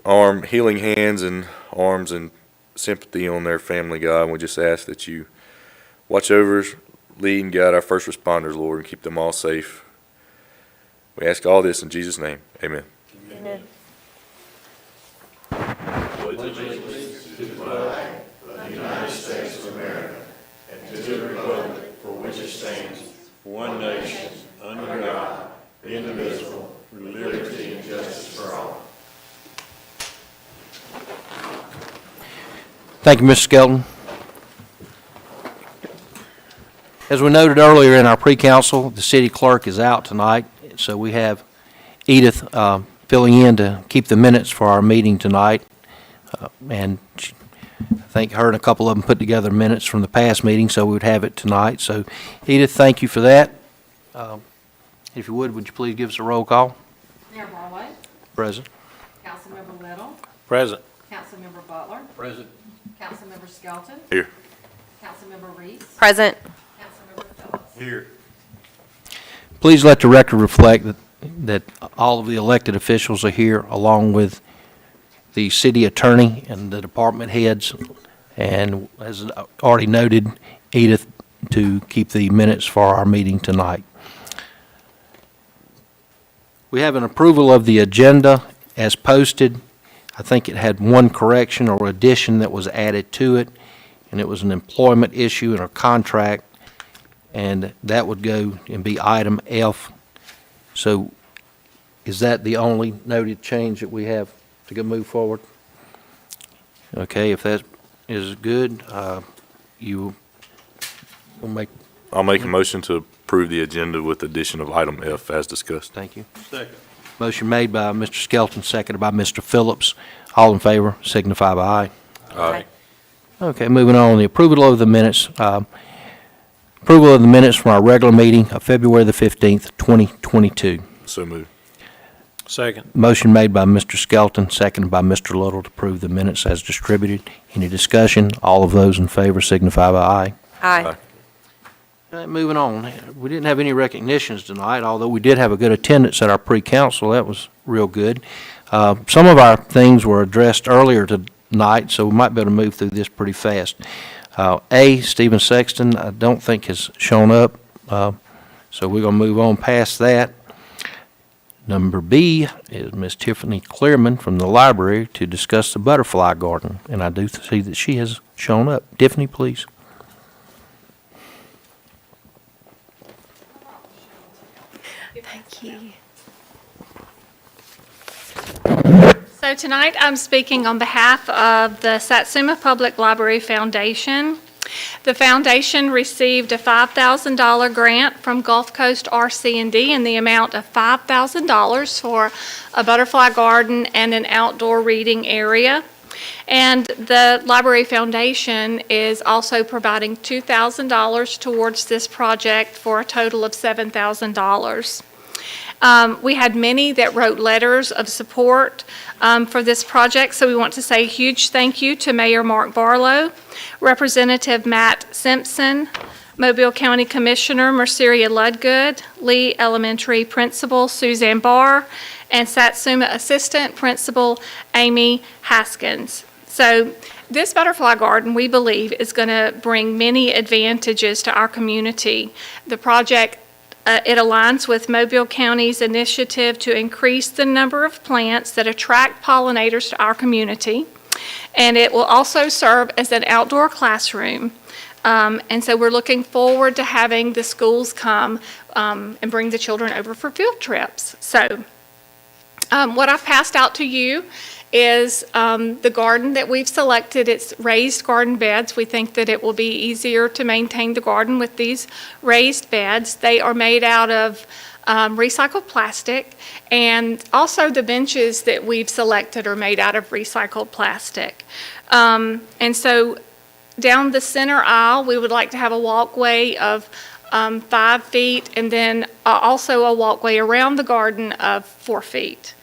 healing hands and arms and sympathy on their family, God. And we just ask that you watch over us, lead and guide our first responders, Lord, and keep them all safe. We ask all this in Jesus' name. Amen. Amen. One nation, under God, indivisible, with liberty and justice for all. Thank you, Mr. Skelton. As we noted earlier in our pre-council, the city clerk is out tonight, so we have Edith filling in to keep the minutes for our meeting tonight. And I think her and a couple of them put together minutes from the past meeting, so we would have it tonight. So, Edith, thank you for that. If you would you please give us a roll call? Mayor Barlow, Present. Councilmember Little, Present. Councilmember Butler, Present. Councilmember Skelton, Here. Councilmember Reese, Present. Councilmember Phillips. Here. Please let the record reflect that all of the elected officials are here, along with the city attorney and the department heads, and as already noted, Edith to keep the minutes for our meeting tonight. We have an approval of the agenda as posted. I think it had one correction or addition that was added to it, and it was an employment issue in a contract, and that would go and be item F. So is that the only noted change that we have to go move forward? Okay, if that is good, you will make. I'll make a motion to approve the agenda with addition of item F as discussed. Thank you. Second. Motion made by Mr. Skelton, seconded by Mr. Phillips. All in favor, signify by aye. Aye. Okay, moving on, the approval of the minutes. Approval of the minutes from our regular meeting of February the 15th, 2022. So moved. Second. Motion made by Mr. Skelton, seconded by Mr. Little to approve the minutes as distributed. Any discussion? All of those in favor signify by aye. Aye. Moving on, we didn't have any recognitions tonight, although we did have a good attendance at our pre-council. That was real good. Some of our things were addressed earlier tonight, so we might be able to move through this pretty fast. Stephen Sexton, I don't think has shown up, so we're going to move on past that. Number B is Miss Tiffany Clearman from the library to discuss the butterfly garden, and I do see that she has shown up. Tiffany, please. Thank you. So tonight I'm speaking on behalf of the Satsuma Public Library Foundation. The foundation received a $5,000 grant from Gulf Coast RC&D in the amount of $5,000 for a butterfly garden and an outdoor reading area. And the Library Foundation is also providing $2,000 towards this project for a total of $7,000. We had many that wrote letters of support for this project, so we want to say a huge thank you to Mayor Mark Barlow, Representative Matt Simpson, Mobile County Commissioner Merceria Ludgood, Lee Elementary Principal Suzanne Barr, and Satsuma Assistant Principal Amy Haskins. So this butterfly garden, we believe, is going to bring many advantages to our community. The project it aligns with Mobile County's initiative to increase the number of plants that attract pollinators to our community. And it will also serve as an outdoor classroom. And so we're looking forward to having the schools come and bring the children over for field trips. So what I've passed out to you is the garden that we've selected. It's raised garden beds. We think that it will be easier to maintain the garden with these raised beds. They are made out of recycled plastic, and also the benches that we've selected are made out of recycled plastic. And so down the center aisle, we would like to have a walkway of 5 feet, and then also a walkway around the garden of 4 feet.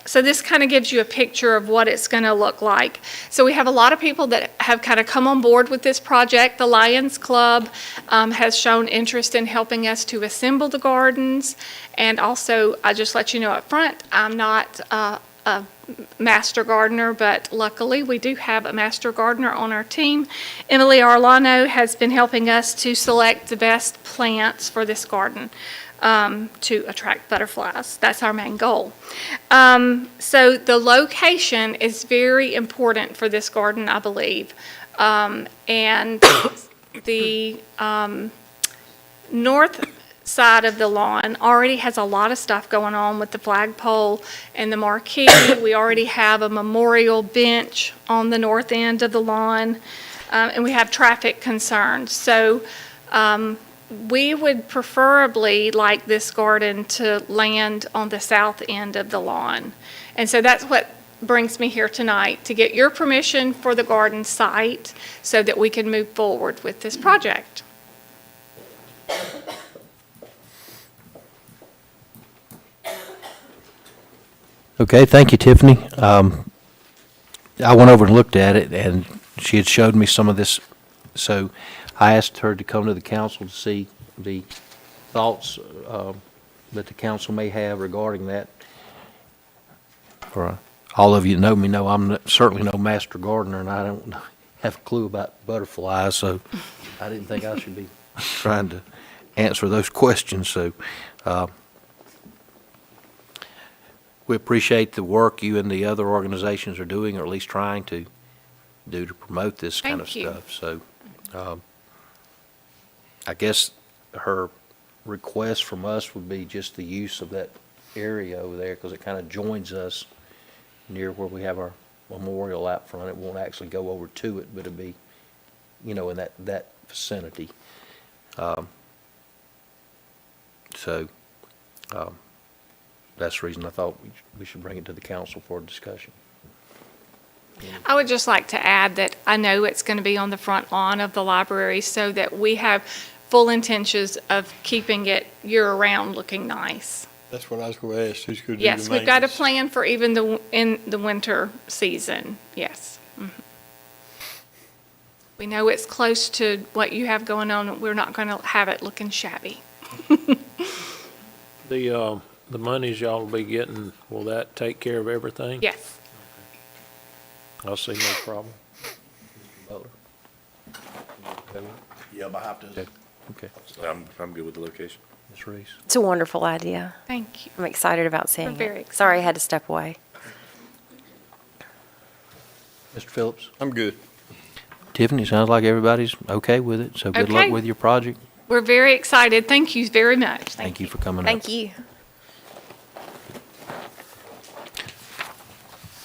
So this kind of gives you a picture of what it's going to look like. So we have a lot of people that have kind of come on board with this project. The Lions Club has shown interest in helping us to assemble the gardens. And also, I just let you know up front, I'm not a master gardener, but luckily we do have a master gardener on our team. Emily Arlano has been helping us to select the best plants for this garden to attract butterflies. That's our main goal. So the location is very important for this garden, I believe. And the north side of the lawn already has a lot of stuff going on with the flagpole and the marquee. We already have a memorial bench on the north end of the lawn, and we have traffic concerns. So we would preferably like this garden to land on the south end of the lawn. And so that's what brings me here tonight, to get your permission for the garden site so that we can move forward with this project. Okay, thank you, Tiffany. I went over and looked at it, and she had showed me some of this, so I asked her to come to the council to see the thoughts that the council may have regarding that. For all of you that know me know I'm certainly no master gardener, and I don't have a clue about butterflies, so I didn't think I should be trying to answer those questions. So we appreciate the work you and the other organizations are doing, or at least trying to do, to promote this kind of Thank you. stuff. So I guess her request from us would be just the use of that area over there, because it kind of joins us near where we have our memorial out front. It won't actually go over to it, but it'll be, in that vicinity. That's the reason I thought we should bring it to the council for a discussion. I would just like to add that I know it's going to be on the front lawn of the library, so that we have full intentions of keeping it year-round looking nice. That's what I was going to ask, who's going to do the Yes, we've got a maintenance? plan for even in the winter season, yes. Mhm. We know it's close to what you have going on. We're not going to have it looking shabby. The monies y'all will be getting, will that take care of everything? Yes. I see no problem. Yeah, but I have to. Okay. I'm good with the location. Ms. Reese? It's a wonderful idea. Thank you. I'm excited about seeing We're very it. Sorry I had to step away. Mr. Phillips? I'm good. Tiffany, sounds like everybody's okay with it, so good luck Okay. with your project. We're very excited. Thank you very much. Thank you for coming up. Thank you.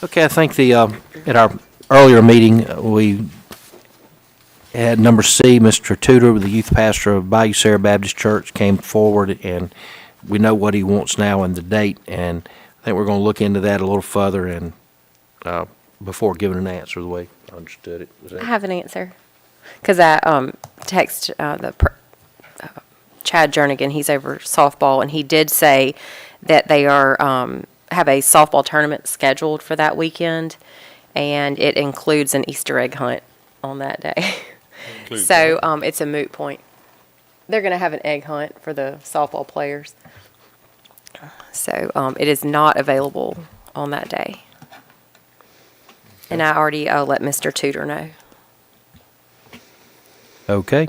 Okay, I think at our earlier meeting, we had number C, Mr. Tudor, the youth pastor of Bayou Sarah Baptist Church, came forward, and we know what he wants now and the date, and I think we're going to look into that a little further and before giving an answer the way I understood it. Was I that- have an answer. Because I text Chad Jernigan, he's over softball, and he did say that they are have a softball tournament scheduled for that weekend, and it includes an Easter egg hunt on that day. So it's a moot point. They're going to have an egg hunt for the softball players. So it is not available on that day. And I already let Mr. Tudor know. Okay.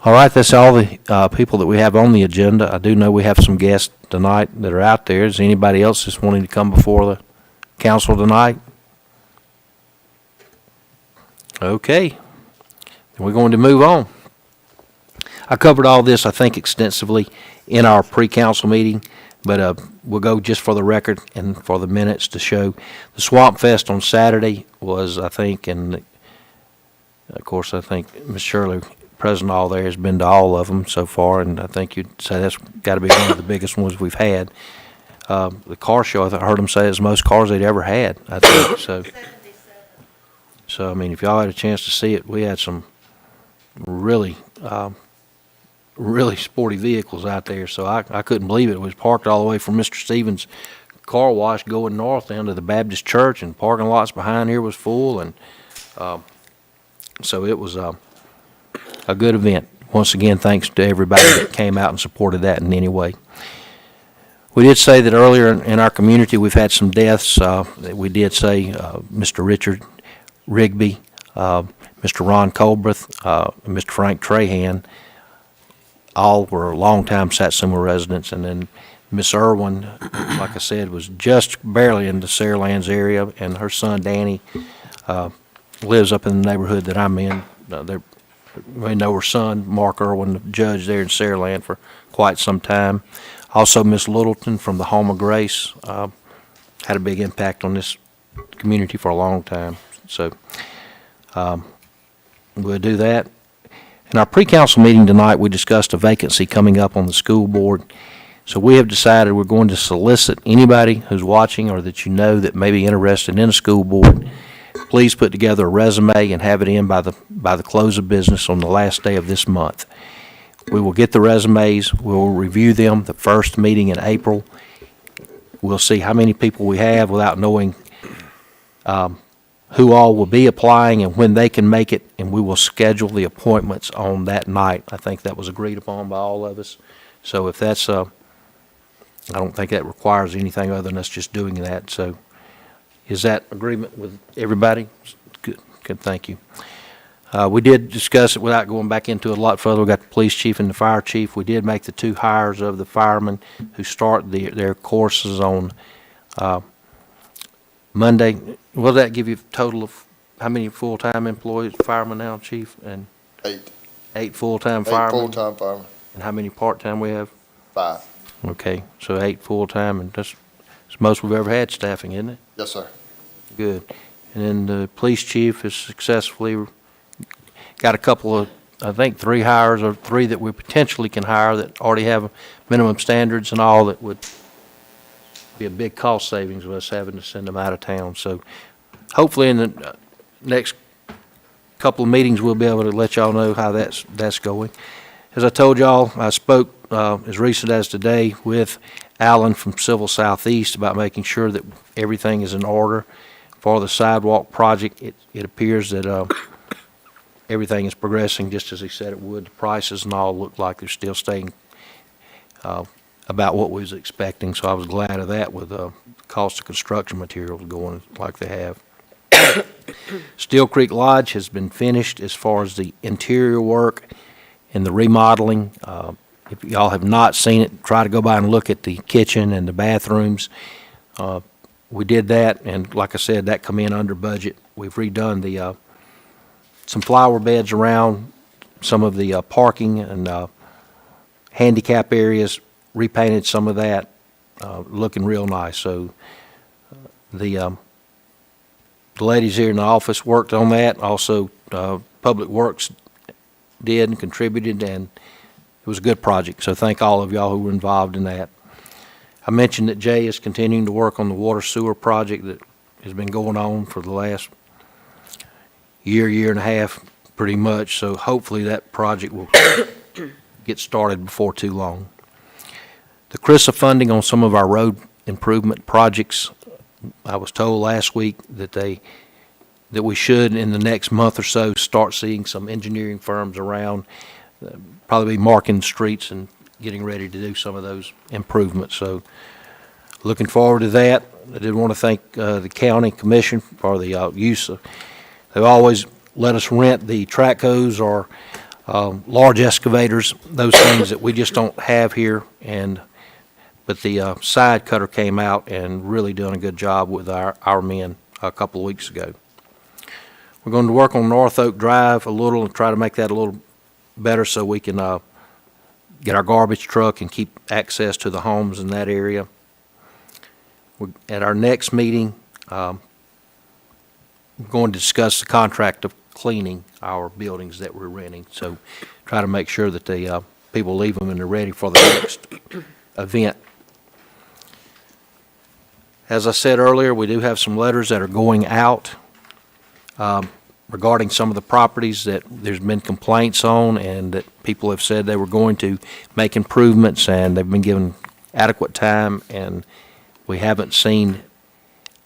All right, that's all the people that we have on the agenda. I do know we have some guests tonight that are out there. Is anybody else that's wanting to come before the council tonight? Okay, then we're going to move on. I covered all this, I think, extensively in our pre-council meeting, but we'll go just for the record and for the minutes to show. The Swamp Fest on Saturday was, I think, and of course, I think Ms. Shirley, President all there, has been to all of them so far, and I think you'd say that's got to be one of the biggest ones we've had. The car show, I heard them say it's the most cars they'd ever had, I think, so. So, I mean, if y'all had a chance to see it, we had some really, really sporty vehicles out there, so I couldn't believe it. It was parked all the way from Mr. Stevens' car wash going north down to the Baptist church, and parking lots behind here was full, and so it was a good event. Once again, thanks to everybody that came out and supported that in any way. We did say that earlier in our community we've had some deaths. We did say Mr. Richard Rigby, Mr. Ron Colbreth, and Mr. Frank Trahan, all were longtime Satsuma residents, and then Miss Irwin, like I said, was just barely in the Saralands area, and her son Danny lives up in the neighborhood that I'm in. We know her son, Mark Irwin, the judge there in Saraland for quite some time. Also, Miss Littleton from the Home of Grace had a big impact on this community for a long time. So we'll do that. In our pre-council meeting tonight, we discussed a vacancy coming up on the school board. So we have decided we're going to solicit anybody who's watching or that you know that may be interested in a school board. Please put together a resume and have it in by the close of business on the last day of this month. We will get the resumes. We'll review them the first meeting in April. We'll see how many people we have without knowing who all will be applying and when they can make it, and we will schedule the appointments on that night. I think that was agreed upon by all of us. So if that's, I don't think that requires anything other than us just doing that. So is that agreement with everybody? Good, thank you. We did discuss it without going back into it a lot further. We got the police chief and the fire chief. We did make the 2 hires of the firemen who start their courses on Monday. Will that give you a total of how many full-time employees, firemen now, chief? And 8. 8 full-time 8 firemen? full-time firemen. And how many part-time we have? 5. Okay, so 8 full-time, and that's the most we've ever had staffing, isn't it? Yes, sir. Good. And then the police chief has successfully got a couple of, I think, 3 hires, or 3 that we potentially can hire that already have minimum standards and all, that would be a big cost savings of us having to send them out of town. So hopefully in the next couple of meetings, we'll be able to let y'all know how that's going. As I told y'all, I spoke as recent as today with Alan from Civil Southeast about making sure that everything is in order for the sidewalk project. It appears that everything is progressing just as he said it would. The prices and all look like they're still staying about what we was expecting, so I was glad of that with the cost of construction materials going like they have. Steel Creek Lodge has been finished as far as the interior work and the remodeling. If y'all have not seen it, try to go by and look at the kitchen and the bathrooms. We did that, and like I said, that come in under budget. We've redone the some flower beds around some of the parking and handicap areas, repainted some of that, looking real nice. So the ladies here in the office worked on that. Also, Public Works did and contributed, and it was a good project. So thank all of y'all who were involved in that. I mentioned that Jay is continuing to work on the water sewer project that has been going on for the last year and a half, pretty much. So hopefully that project will get started before too long. The CRISA funding on some of our road improvement projects, I was told last week that we should, in the next month or so, start seeing some engineering firms around, probably be marking the streets and getting ready to do some of those improvements. So looking forward to that. I did want to thank the county commission for the use of, they've always let us rent the track hose or large excavators, those things that we just don't have here. But the side cutter came out and really doing a good job with our men a couple of weeks ago. We're going to work on North Oak Drive a little and try to make that a little better so we can get our garbage truck and keep access to the homes in that area. At our next meeting, we're going to discuss the contract of cleaning our buildings that we're renting. So try to make sure that the people leave them and they're ready for the next event. As I said earlier, we do have some letters that are going out regarding some of the properties that there's been complaints on and that people have said they were going to make improvements and they've been given adequate time and we haven't seen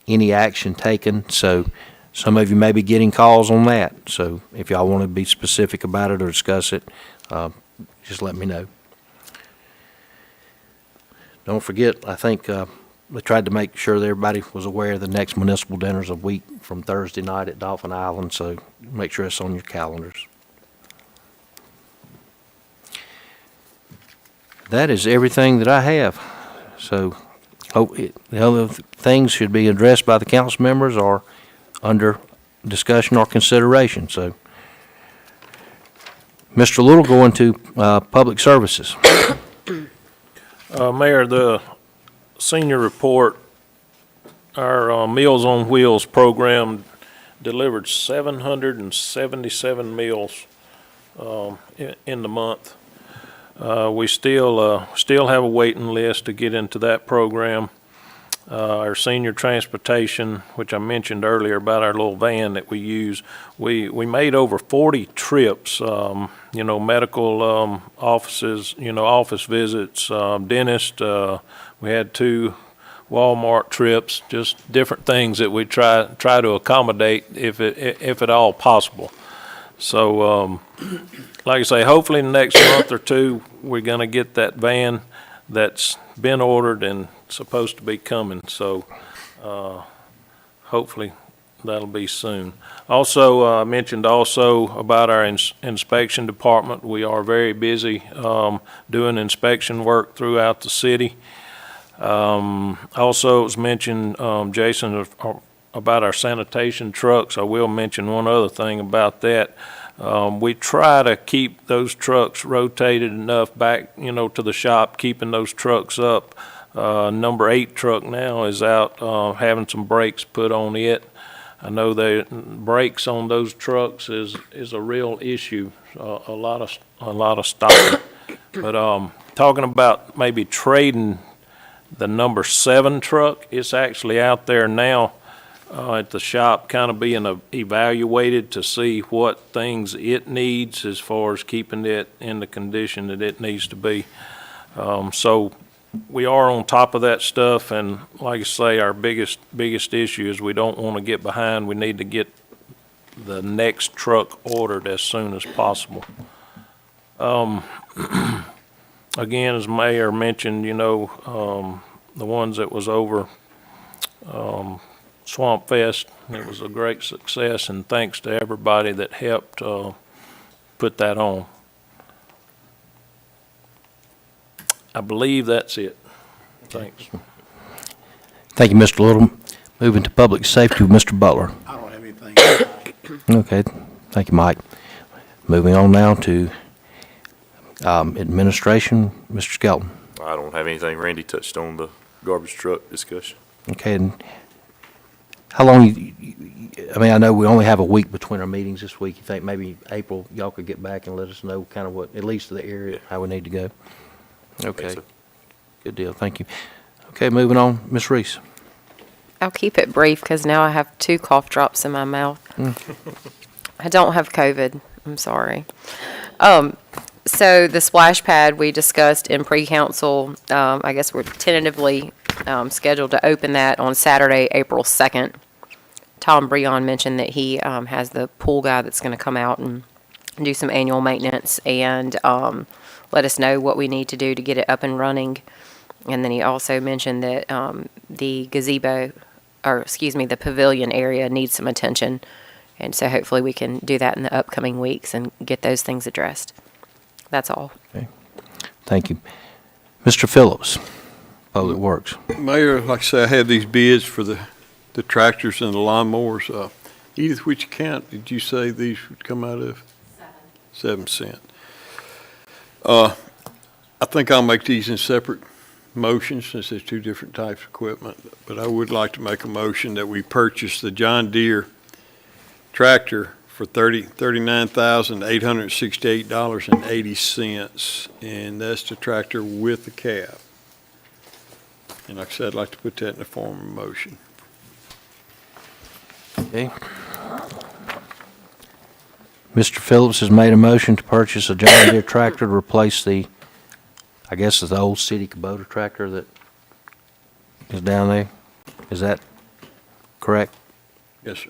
any action taken. So some of you may be getting calls on that. So if y'all want to be specific about it or discuss it, just let me know. Don't forget, I think we tried to make sure that everybody was aware the next municipal dinner's a week from Thursday night at Dolphin Island, so make sure it's on your calendars. That is everything that I have. So the other things should be addressed by the council members or under discussion or consideration. So Mr. Little, going to public services. Mayor, the senior report, our Meals on Wheels program delivered 777 meals in the month. We still have a waiting list to get into that program. Our senior transportation, which I mentioned earlier about our little van that we use, we made over 40 trips, medical offices, office visits, dentist. We had 2 Walmart trips, just different things that we try to accommodate if at all possible. So, like I say, hopefully in the next month or 2, we're going to get that van that's been ordered and supposed to be coming. So, hopefully that'll be soon. Also, I mentioned also about our inspection department. We are very busy doing inspection work throughout the city. Also, it was mentioned, Jason, about our sanitation trucks. I will mention one other thing about that. We try to keep those trucks rotated enough back, to the shop, keeping those trucks up. Number 8 truck now is out having some brakes put on it. I know the brakes on those trucks is a real issue, a lot of stopping. But talking about maybe trading the number 7 truck, it's actually out there now at the shop, kind of being evaluated to see what things it needs as far as keeping it in the condition that it needs to be. So we are on top of that stuff, and like I say, our biggest issue is we don't want to get behind. We need to get the next truck ordered as soon as possible. Again, as Mayor mentioned, the ones that was over Swamp Fest, it was a great success, and thanks to everybody that helped put that on. I believe that's it. Thanks. Thank you, Mr. Little. Moving to public safety with Mr. Butler. I don't have anything. Okay, thank you, Mike. Moving on now to administration, Mr. Skelton. I don't have anything. Randy touched on the garbage truck discussion. Okay, and how long, I know we only have a week between our meetings this week. You think maybe April, y'all could get back and let us know kind of what, at least the area, how we need to go? Okay, so. Good deal, thank you. Okay, moving on, Ms. Reese. I'll keep it brief because now I have 2 cough drops in my mouth. I don't have COVID. I'm sorry. So the splash pad we discussed in pre-council, I guess we're tentatively scheduled to open that on Saturday, April 2nd. Tom Breon mentioned that he has the pool guy that's going to come out and do some annual maintenance and let us know what we need to do to get it up and running. And then he also mentioned that the gazebo, the pavilion area needs some attention. And so hopefully we can do that in the upcoming weeks and get those things addressed. That's all. Thank you. Mr. Phillips, Public Works. Mayor, like I say, I have these bids for the tractors and the lawnmowers. Edith, which account did you say these would come out of? 7 cent. I think I'll make these in separate motions since there's two different types of equipment. But I would like to make a motion that we purchase the John Deere tractor for $39,868.80, and that's the tractor with the cab. And like I said, I'd like to put that in the form of a motion. Okay. Mr. Phillips has made a motion to purchase a John Deere tractor to replace the, I guess it's the old city Kubota tractor that is down there. Is that correct? Yes, sir.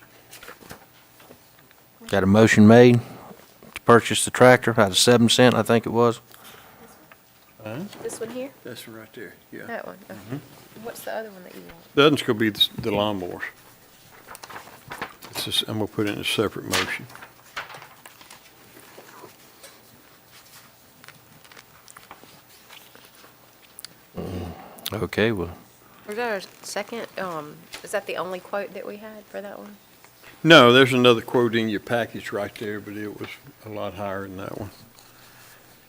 Got a motion made to purchase the tractor out of 7 cent, I think it was. This one here? That's right there, yeah. That one? Okay. What's the other one that you want? The other's gonna be the lawnmowers. It's just, I'm gonna put it in a separate motion. Okay, well, Was that a second, is that the only quote that we had for that one? No, there's another quote in your package right there, but it was a lot higher than that one.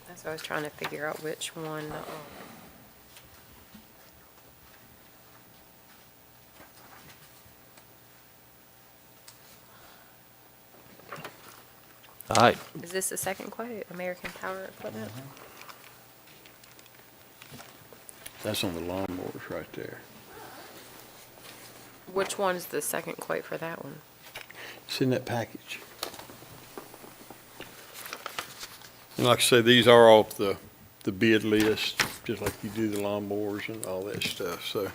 That's what I was trying to figure out which one. all right. Is this the second quote, American Power Equipment? That's on the lawnmowers right there. Which one's the second quote for that one? It's in that package. And like I said, these are off the bid list, just like you do the lawnmowers and all that stuff, so.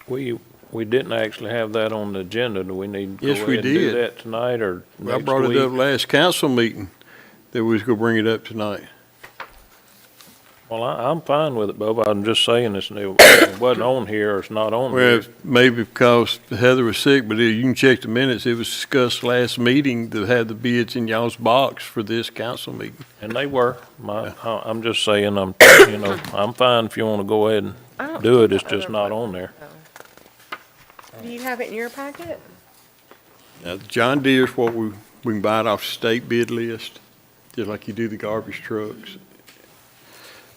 We didn't actually have that on the agenda. Do we need to Yes, go we ahead and do did. that tonight or I next brought it up week? last council meeting that we was gonna bring it up tonight. Well, I'm fine with it, Bob. I'm just saying it wasn't on here or it's not on Well, there. maybe because Heather was sick, but you can check the minutes. It was discussed last meeting to have the bids in y'all's box for this council meeting. And they were. I'm just saying, I'm fine if you want to go ahead I don't and do it. see It's the just other not one. on there. Do you have it in your packet? Now, the John Deere's what we can buy it off the state bid list, just like you do the garbage trucks.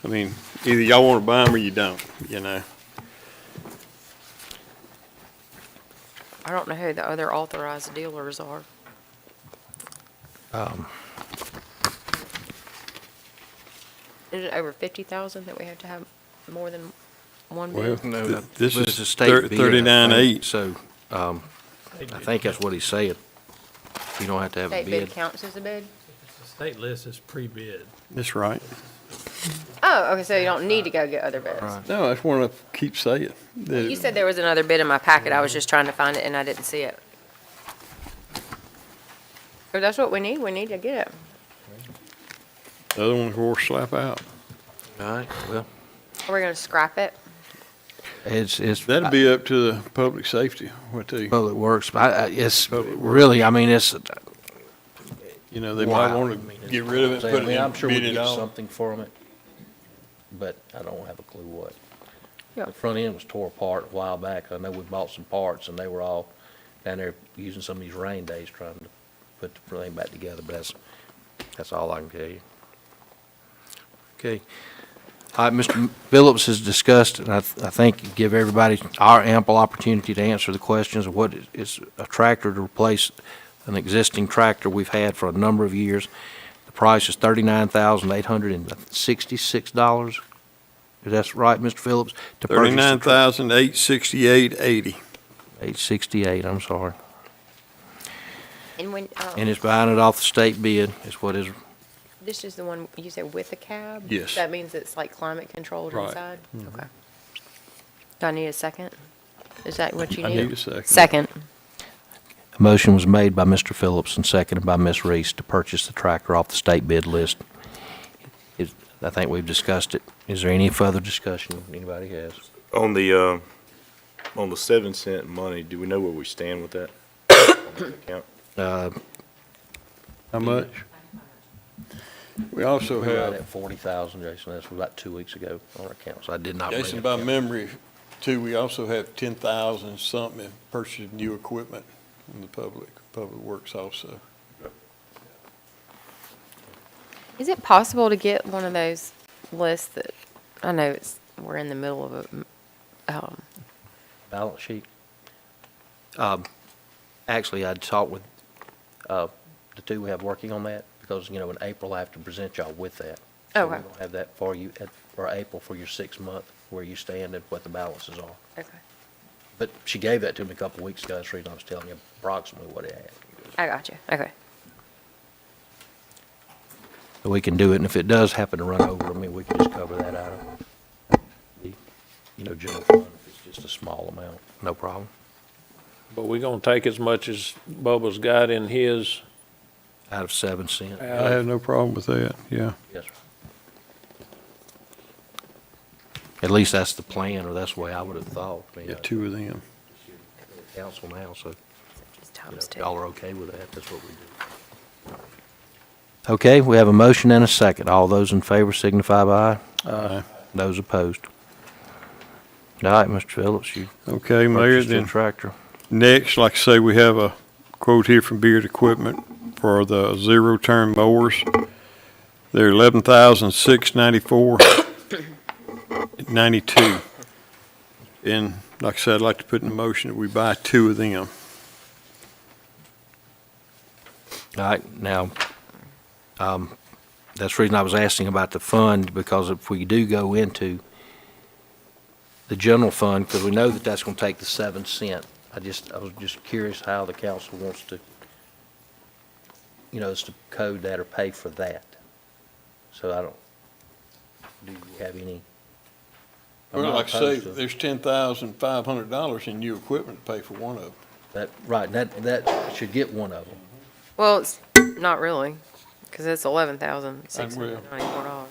I mean, either y'all want to buy them or you don't, you know. I don't know who the other authorized dealers are. Is it over 50,000 that we have to have more than one Well, bid? No, this but is it's a state bid, I 39.8. think. So, I think that's what he said. You don't have to have a State bid bid. counts as a bid? The state list is pre-bid. That's right. Oh, okay, so you don't need to go get other bids. Right. No, that's what I keep saying. You said there was another bid in my packet. I was just trying to find it and I didn't see it. If that's what we need to get it. The other one's horse slap out. All right, well, Are we gonna scrap it? it's. That'd be up to the public safety, what they, Public Works, but it's really, I mean, it's. you know, they might Wow. want to get rid of it, put it in, I'm sure we bid it get all. something from it, but I don't have a clue what. Yeah. The front end was tore apart a while back. I know we bought some parts and they were all down there using some of these rain days trying to put the thing back together, but that's all I can tell you. Okay. All right, Mr. Phillips has discussed, and I think give everybody our ample opportunity to answer the questions of what is a tractor to replace an existing tractor we've had for a number of years. The price is $39,866. Is that right, Mr. Phillips? To purchase the truck? $39,868.80. $868, I'm sorry. And when, And it's buying it off the state bid, is what is, this is the one you said with a cab? Yes. That means it's like climate controlled Right. inside? Okay. Do I need a second? Is that what you I need? need a second. Second. a motion was made by Mr. Phillips and seconded by Ms. Reese to purchase the tractor off the state bid list. I think we've discussed it. Is there any further discussion anybody has? On the 7 cent money, do we know where we stand with that? On that account? How much? We also We were right have, at 40,000, Jason. That's about 2 weeks ago on our account, so I did not bring Jason, it by down. memory, too, we also have 10,000 something in purchasing new equipment in the public works also. Is it possible to get one of those lists that, I know we're in the middle of a, Balance sheet. Actually, I'd talked with the two we have working on that, because, in April, I have to present y'all with that. So Okay. we're going to have that for you for April for your 6 month, where you stand and what the balances are. okay, But she gave that to me a couple of weeks ago. That's the reason I was telling you approximately what it had. I got you, okay. So we can do it, and if it does happen to run over, we can just cover that out of the, general fund, if it's just a small amount, no problem. But we're gonna take as much as Bubba's got in his. Out of 7 cents. I have no problem with that, yeah. Yes, sir. At least that's the plan, or that's the way I would have thought. Get two of them. Council now, so Just times if two. y'all are okay with that, that's what we do. Okay, we have a motion and a second. All those in favor signify by aye. Aye. Those opposed. All right, Mr. Phillips, you Okay, Mayor, purchased a then tractor. next, like I say, we have a quote here from Beard Equipment for the zero-turn mowers. They're 11,694.92. And like I said, I'd like to put in the motion that we buy two of them. All right, now, that's the reason I was asking about the fund, because if we do go into the general fund, because we know that that's going to take the 7 cent, I was just curious how the council wants to, is to code that or pay for that. So do you have any? I'm Well, not like I say, opposed to there's $10,500 in new equipment to pay for one of them. that. Right, that should get one of them. Well, it's not really, because it's $11,694.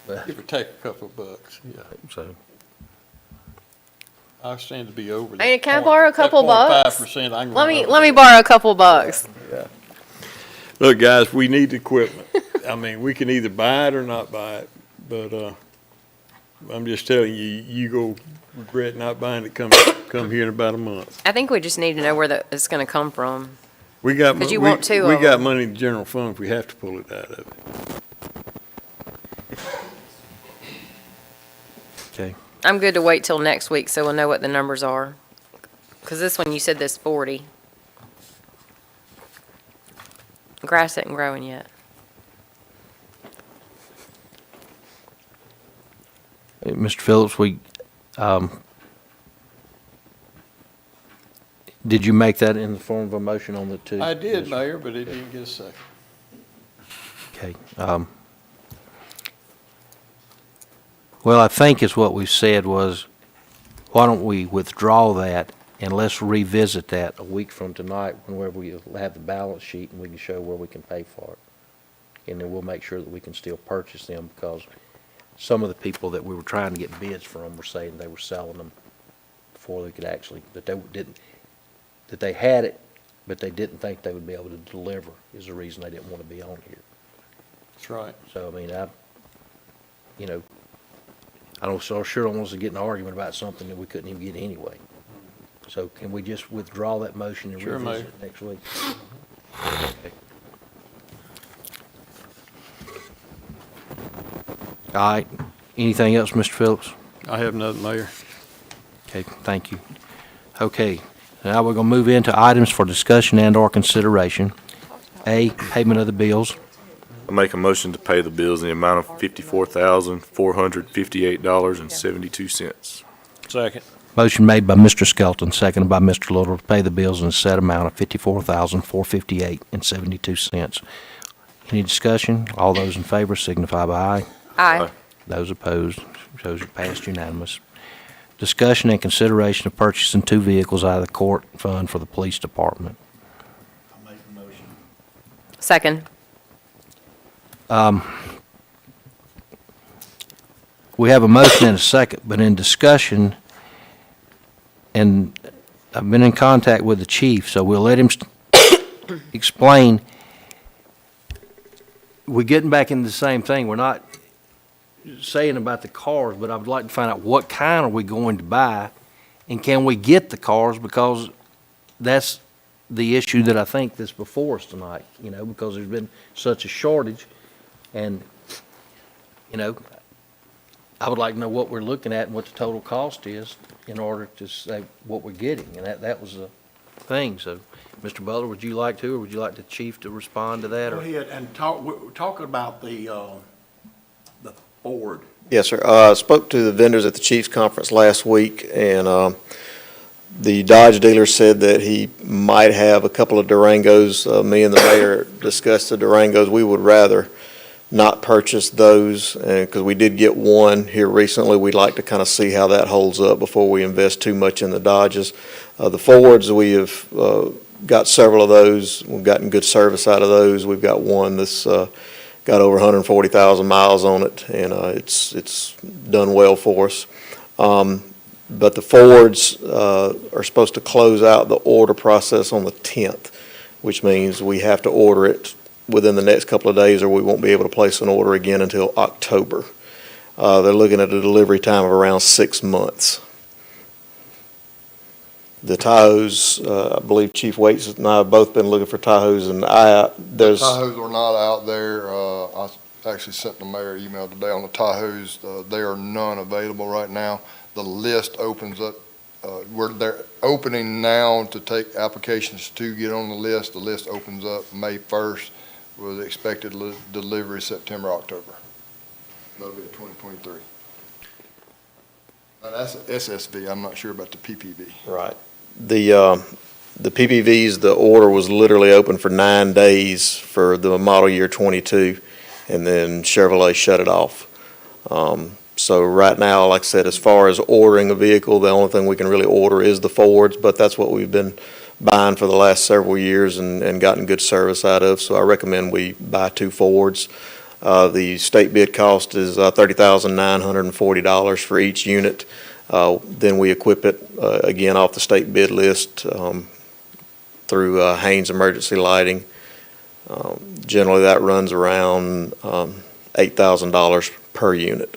But, Give or take a couple of bucks, yeah. so, I stand to be over that. Hey, can I borrow a couple bucks? 5%, I can Let run me, over let me that. borrow a couple bucks. Look, guys, we need equipment. We can either buy it or not buy it, but, I'm just telling you, you go regret not buying it come here in about a month. I think we just need to know where it's gonna come from. We got, 'Cause you want two we of got them. money in the general fund if we have to pull it out of it. okay. I'm good to wait till next week so we'll know what the numbers are. Because this one, you said this 40. Grass isn't growing yet. Mr. Phillips, did you make that in the form of a motion on the two? I did, Mayor, but it didn't get a second. Okay. Well, I think is what we said was, why don't we withdraw that and let's revisit that a week from tonight, where we have the balance sheet and we can show where we can pay for it. And then we'll make sure that we can still purchase them, because some of the people that we were trying to get bids from were saying they were selling them before they could actually, that they had it, but they didn't think they would be able to deliver, is the reason they didn't want to be on here. That's right. So, I don't want us to get in an argument about something that we couldn't even get anyway. So can we just withdraw that motion and Sure, revisit Mayor. it next week? Okay. All right. Anything else, Mr. Phillips? I have nothing, Mayor. Okay, thank you. Okay, now we're going to move into items for discussion and/or consideration. A, payment of the bills. I make a motion to pay the bills in the amount of $54,458.72. Second. Motion made by Mr. Skelton, seconded by Mr. Little, to pay the bills in a set amount of $54,458.72. Any discussion? All those in favor signify by aye. Aye. Those opposed, shows it passed unanimous. Discussion and consideration of purchasing 2 vehicles out of the court fund for the police department. Second. we have a motion and a second, but in discussion, and I've been in contact with the chief, so we'll let him explain. We're getting back into the same thing. We're not saying about the cars, but I would like to find out what kind are we going to buy, and can we get the cars, because that's the issue that I think that's before us tonight, because there's been such a shortage, and, I would like to know what we're looking at and what the total cost is in order to say what we're getting, and that was the thing. So, Mr. Butler, would you like to, or would you like the chief to respond to that? Go Or? ahead and talk, we're talking about the Ford. Yes, sir. I spoke to the vendors at the Chiefs Conference last week, and the Dodge dealer said that he might have a couple of Durangos. Me and the mayor discussed the Durangos. We would rather not purchase those, because we did get one here recently. We'd like to kind of see how that holds up before we invest too much in the Dodges. The Fords, we have got several of those. We've gotten good service out of those. We've got one that's got over 140,000 miles on it, and it's done well for us. But the Fords are supposed to close out the order process on the 10th, which means we have to order it within the next couple of days, or we won't be able to place an order again until October. They're looking at a delivery time of around 6 months. The Tahoes, I believe Chief Waits and I have both been looking for Tahoes, and there's... Tahoes are not out there. I actually sent the mayor an email today on the Tahoes. There are none available right now. The list opens up, they're opening now to take applications to get on the list. The list opens up May 1st with expected delivery September, October. That'll be a 2023. That's SSV. I'm not sure about the PPV. Right. The PPVs, the order was literally open for 9 days for the model year 22, and then Chevrolet shut it off. So right now, like I said, as far as ordering a vehicle, the only thing we can really order is the Fords, but that's what we've been buying for the last several years and gotten good service out of. So I recommend we buy 2 Fords. The state bid cost is $30,940 for each unit. Then we equip it again off the state bid list through Haynes Emergency Lighting. Generally, that runs around $8,000 per unit.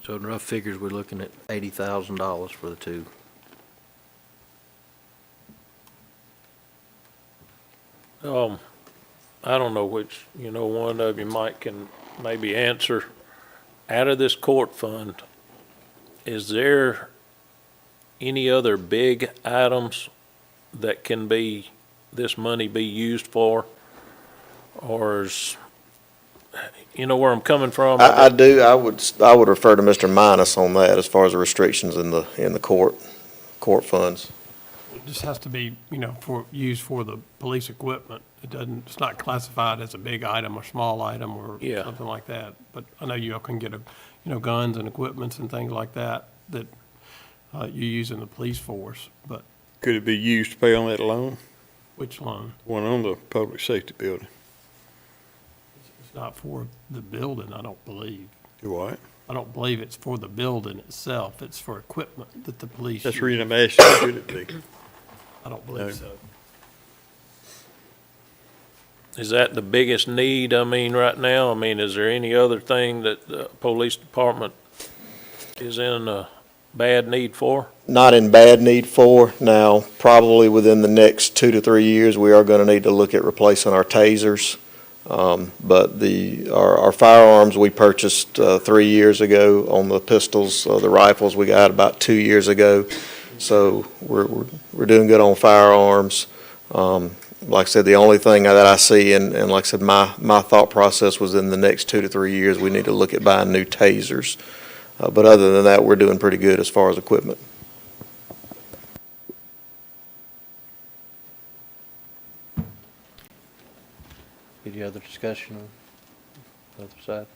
So in rough figures, we're looking at $80,000 for the two. I don't know which, one of you might can maybe answer. Out of this court fund, is there any other big items that can be, this money be used for? Or is, where I'm coming from? I do. I would refer to Mr. Minus on that as far as the restrictions in the court funds. It just has to be, used for the police equipment. It's not classified as a big item or small item or something like that. But I know you all can get, guns and equipments and things like that you use in the police force, but. Could it be used to pay on that loan? Which loan? One on the public safety building. It's not for the building, I don't believe. Do what? I don't believe it's for the building itself. It's for equipment that the police That's use. the reason I'm asking, could it be? I don't believe so. Is that the biggest need, right now? Is there any other thing that the police department is in a bad need for? Not in bad need for. Now, probably within the next 2 to 3 years, we are going to need to look at replacing our tasers. But our firearms we purchased 3 years ago. On the pistols, the rifles we got about 2 years ago. So we're doing good on firearms. Like I said, the only thing that I see, and like I said, my thought process was in the next 2 to 3 years, we need to look at buying new tasers. But other than that, we're doing pretty good as far as equipment. Any other discussion on the other side?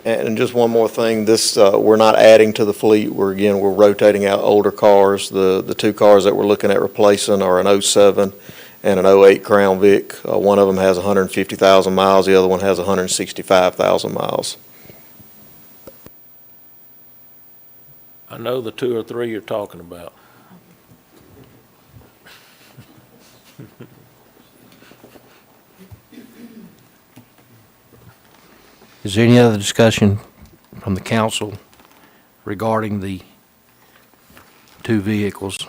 And just one more thing, this, we're not adding to the fleet. We're rotating out older cars. The two cars that we're looking at replacing are an '07 and an '08 Crown Vic. One of them has 150,000 miles, the other one has 165,000 miles. I know the two or three you're talking about. Is there any other discussion from the council regarding the two vehicles?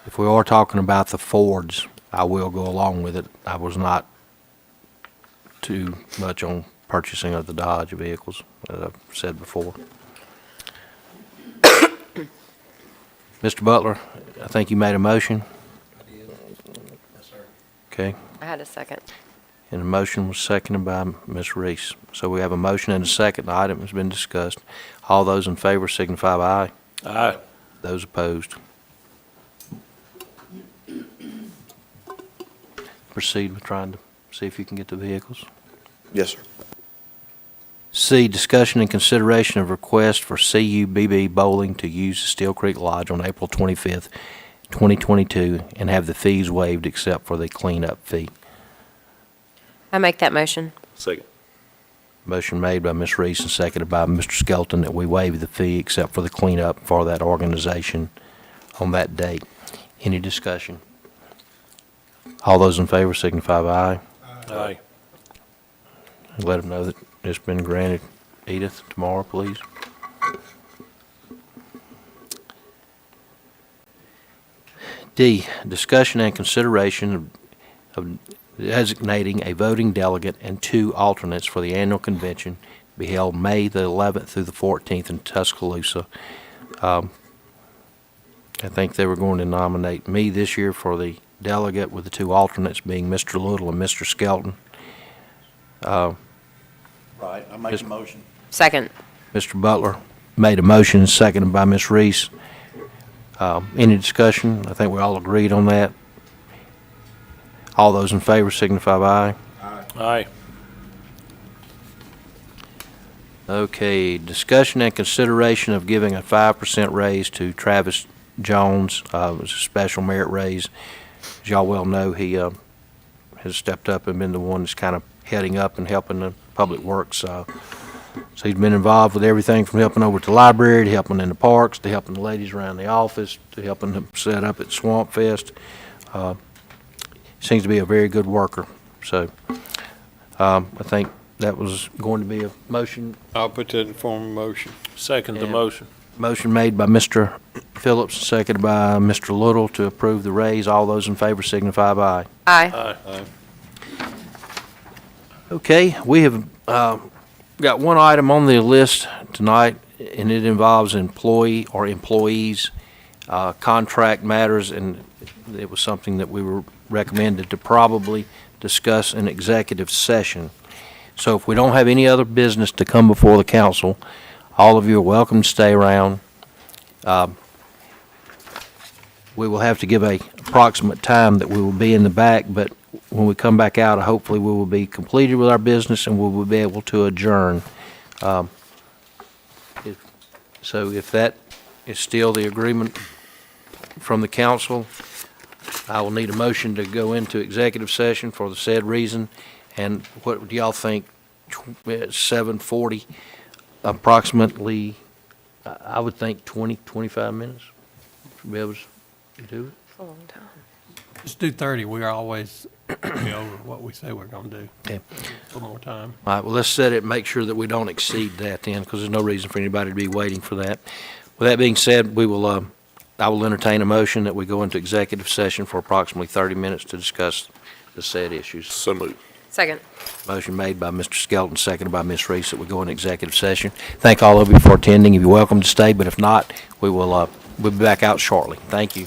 If we are talking about the Fords, I will go along with it. I was not too much on purchasing of the Dodge vehicles, as I've said before. Mr. Butler, I think you made a motion. Yes, sir. Okay. I had a second. And the motion was seconded by Ms. Reese. So we have a motion and a second. The item has been discussed. All those in favor signify by aye. Aye. Those opposed. Proceed with trying to see if you can get the vehicles. Yes, sir. C, discussion and consideration of request for CUBB Bowling to use the Steel Creek Lodge on April 25th, 2022, and have the fees waived except for the cleanup fee. I make that motion. Second. Motion made by Ms. Reese and seconded by Mr. Skelton that we waive the fee except for the cleanup for that organization on that date. Any discussion? All those in favor signify by aye. Aye. Let them know that it's been granted. Edith, tomorrow, please. D, discussion and consideration of designating a voting delegate and 2 alternates for the annual convention to be held May the 11th through the 14th in Tuscaloosa. I think they were going to nominate me this year for the delegate, with the 2 alternates being Mr. Little and Mr. Skelton. Right, I make a motion. Second. Mr. Butler made a motion, seconded by Ms. Reese. Any discussion? I think we all agreed on that. All those in favor signify by aye. Aye. Okay, discussion and consideration of giving a 5% raise to Travis Jones. It was a special merit raise. As y'all well know, he has stepped up and been the one that's kind of heading up and helping the public works. So he's been involved with everything from helping over at the library, to helping in the parks, to helping the ladies around the office, to helping them set up at Swamp Fest. Seems to be a very good worker. So I think that was going to be a motion. I'll put that in form of motion. Second the And- motion. Motion made by Mr. Phillips, seconded by Mr. Little to approve the raise. All those in favor signify by aye. Aye. Aye. Okay, we have got one item on the list tonight, and it involves employee or employees, contract matters, and it was something that we were recommended to probably discuss in executive session. So if we don't have any other business to come before the council, all of you are welcome to stay around. We will have to give a approximate time that we will be in the back, but when we come back out, hopefully we will be completed with our business and we will be able to adjourn. So if that is still the agreement from the council, I will need a motion to go into executive session for the said reason. And what do y'all think, 7:40, approximately, I would think 20, 25 minutes to be able to do it? It's a long time. Just do 30. We are always be over what we say we're going to do. Okay. A little more time. All right, well, let's set it, make sure that we don't exceed that then, because there's no reason for anybody to be waiting for that. With that being said, we will, I will entertain a motion that we go into executive session for approximately 30 minutes to discuss the said issues. So moved. Second. Motion made by Mr. Skelton, seconded by Ms. Reese, that we go into executive session. Thank all of you for attending. You're welcome to stay, but if not, we will, we'll be back out shortly. Thank you.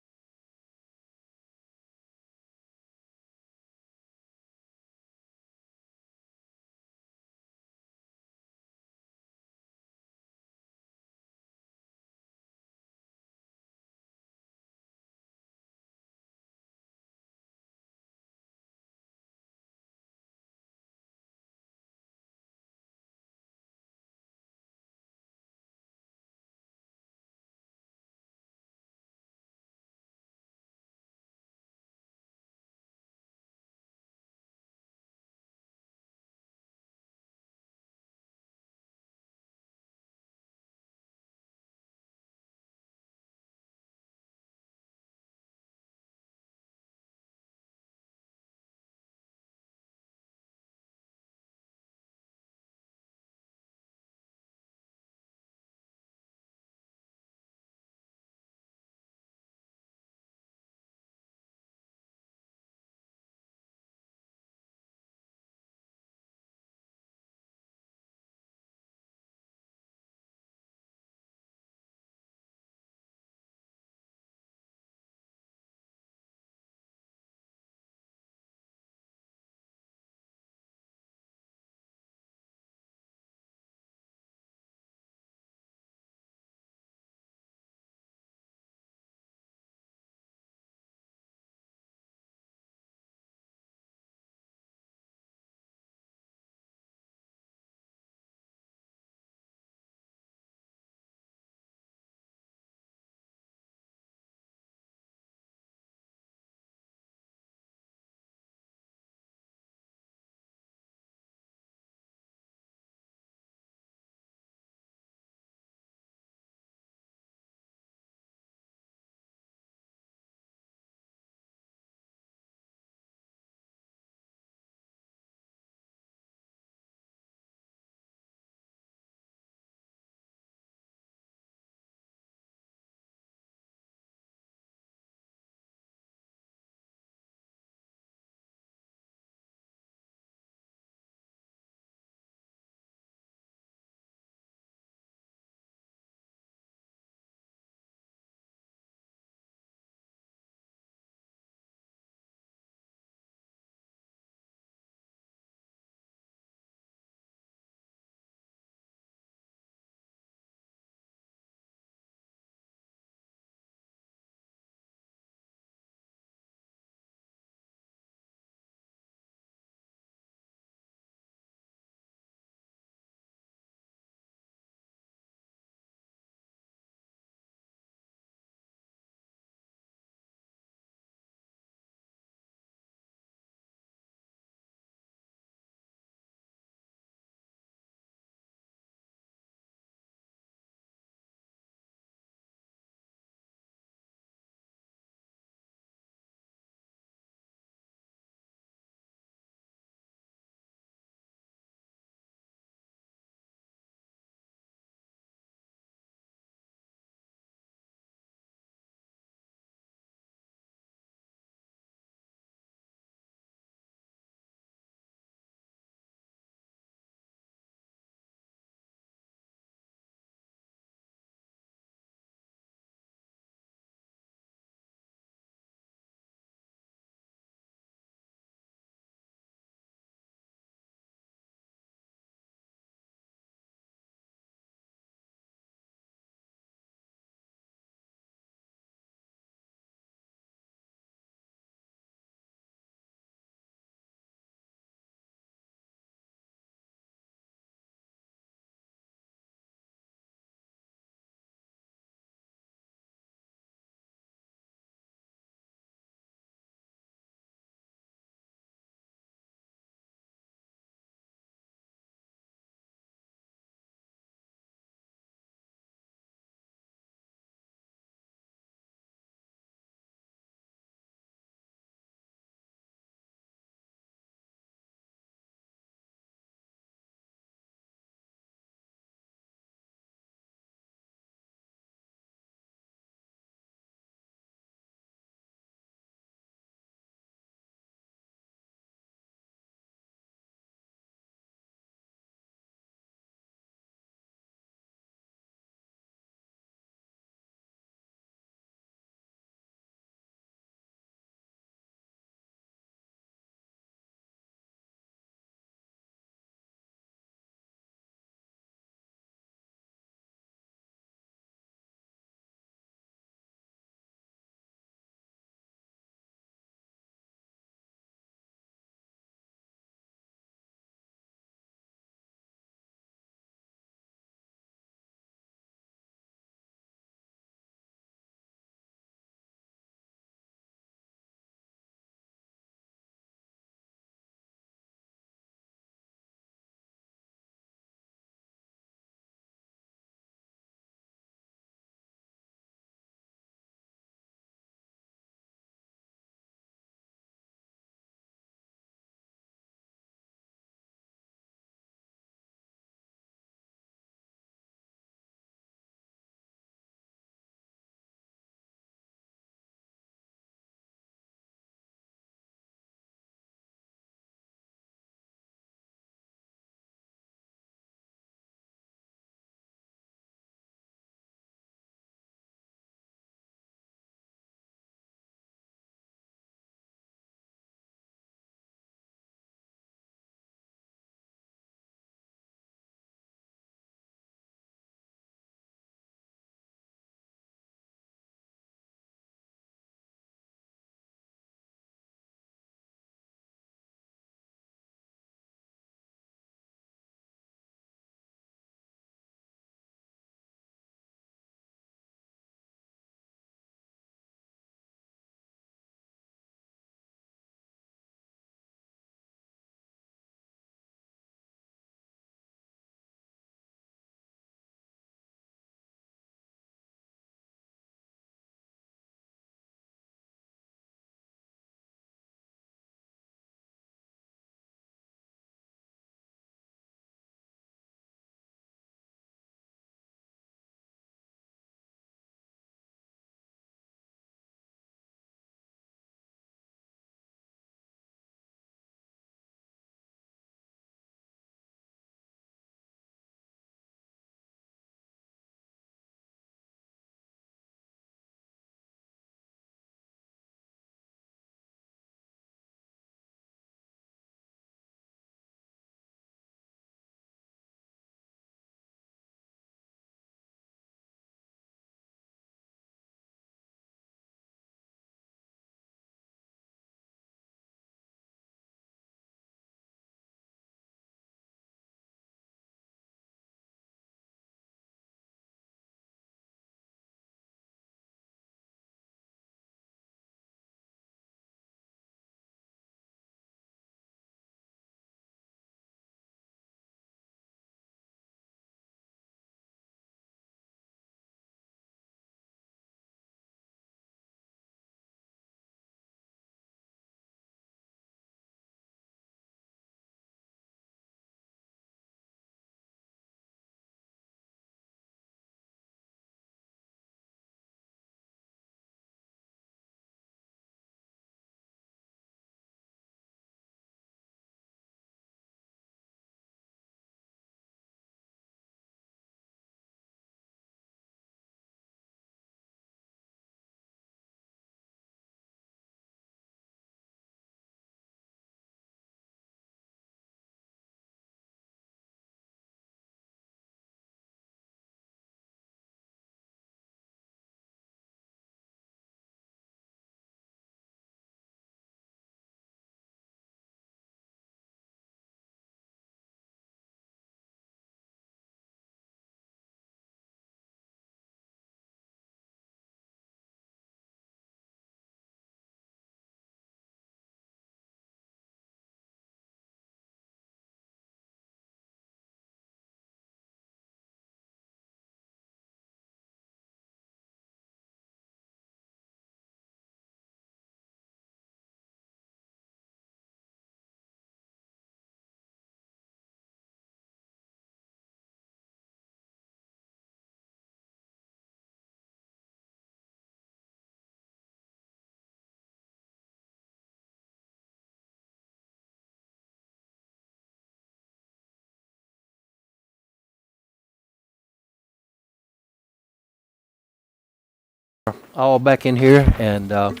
all back in here, and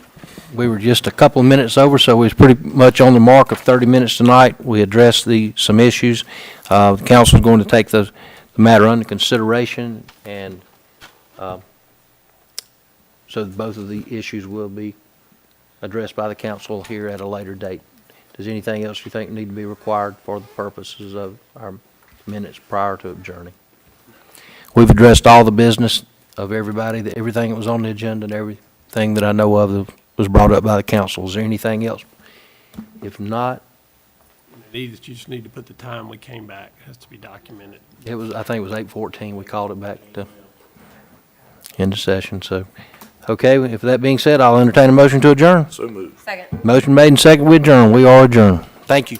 we were just a couple of minutes over, so we was pretty much on the mark of 30 minutes tonight. We addressed some issues. The council's going to take the matter under consideration, and so both of the issues will be addressed by the council here at a later date. Does anything else you think need to be required for the purposes of our minutes prior to adjourning? We've addressed all the business of everybody, everything that was on the agenda, and everything that I know of that was brought up by the council. Is there anything else? If not, You just need to put the time we came back. It has to be documented. I think it was 8:14, we called it back to into session, so. Okay, if that being said, I'll entertain a motion to adjourn. So moved. Second. Motion made and second, we adjourn. We are adjourned. Thank you.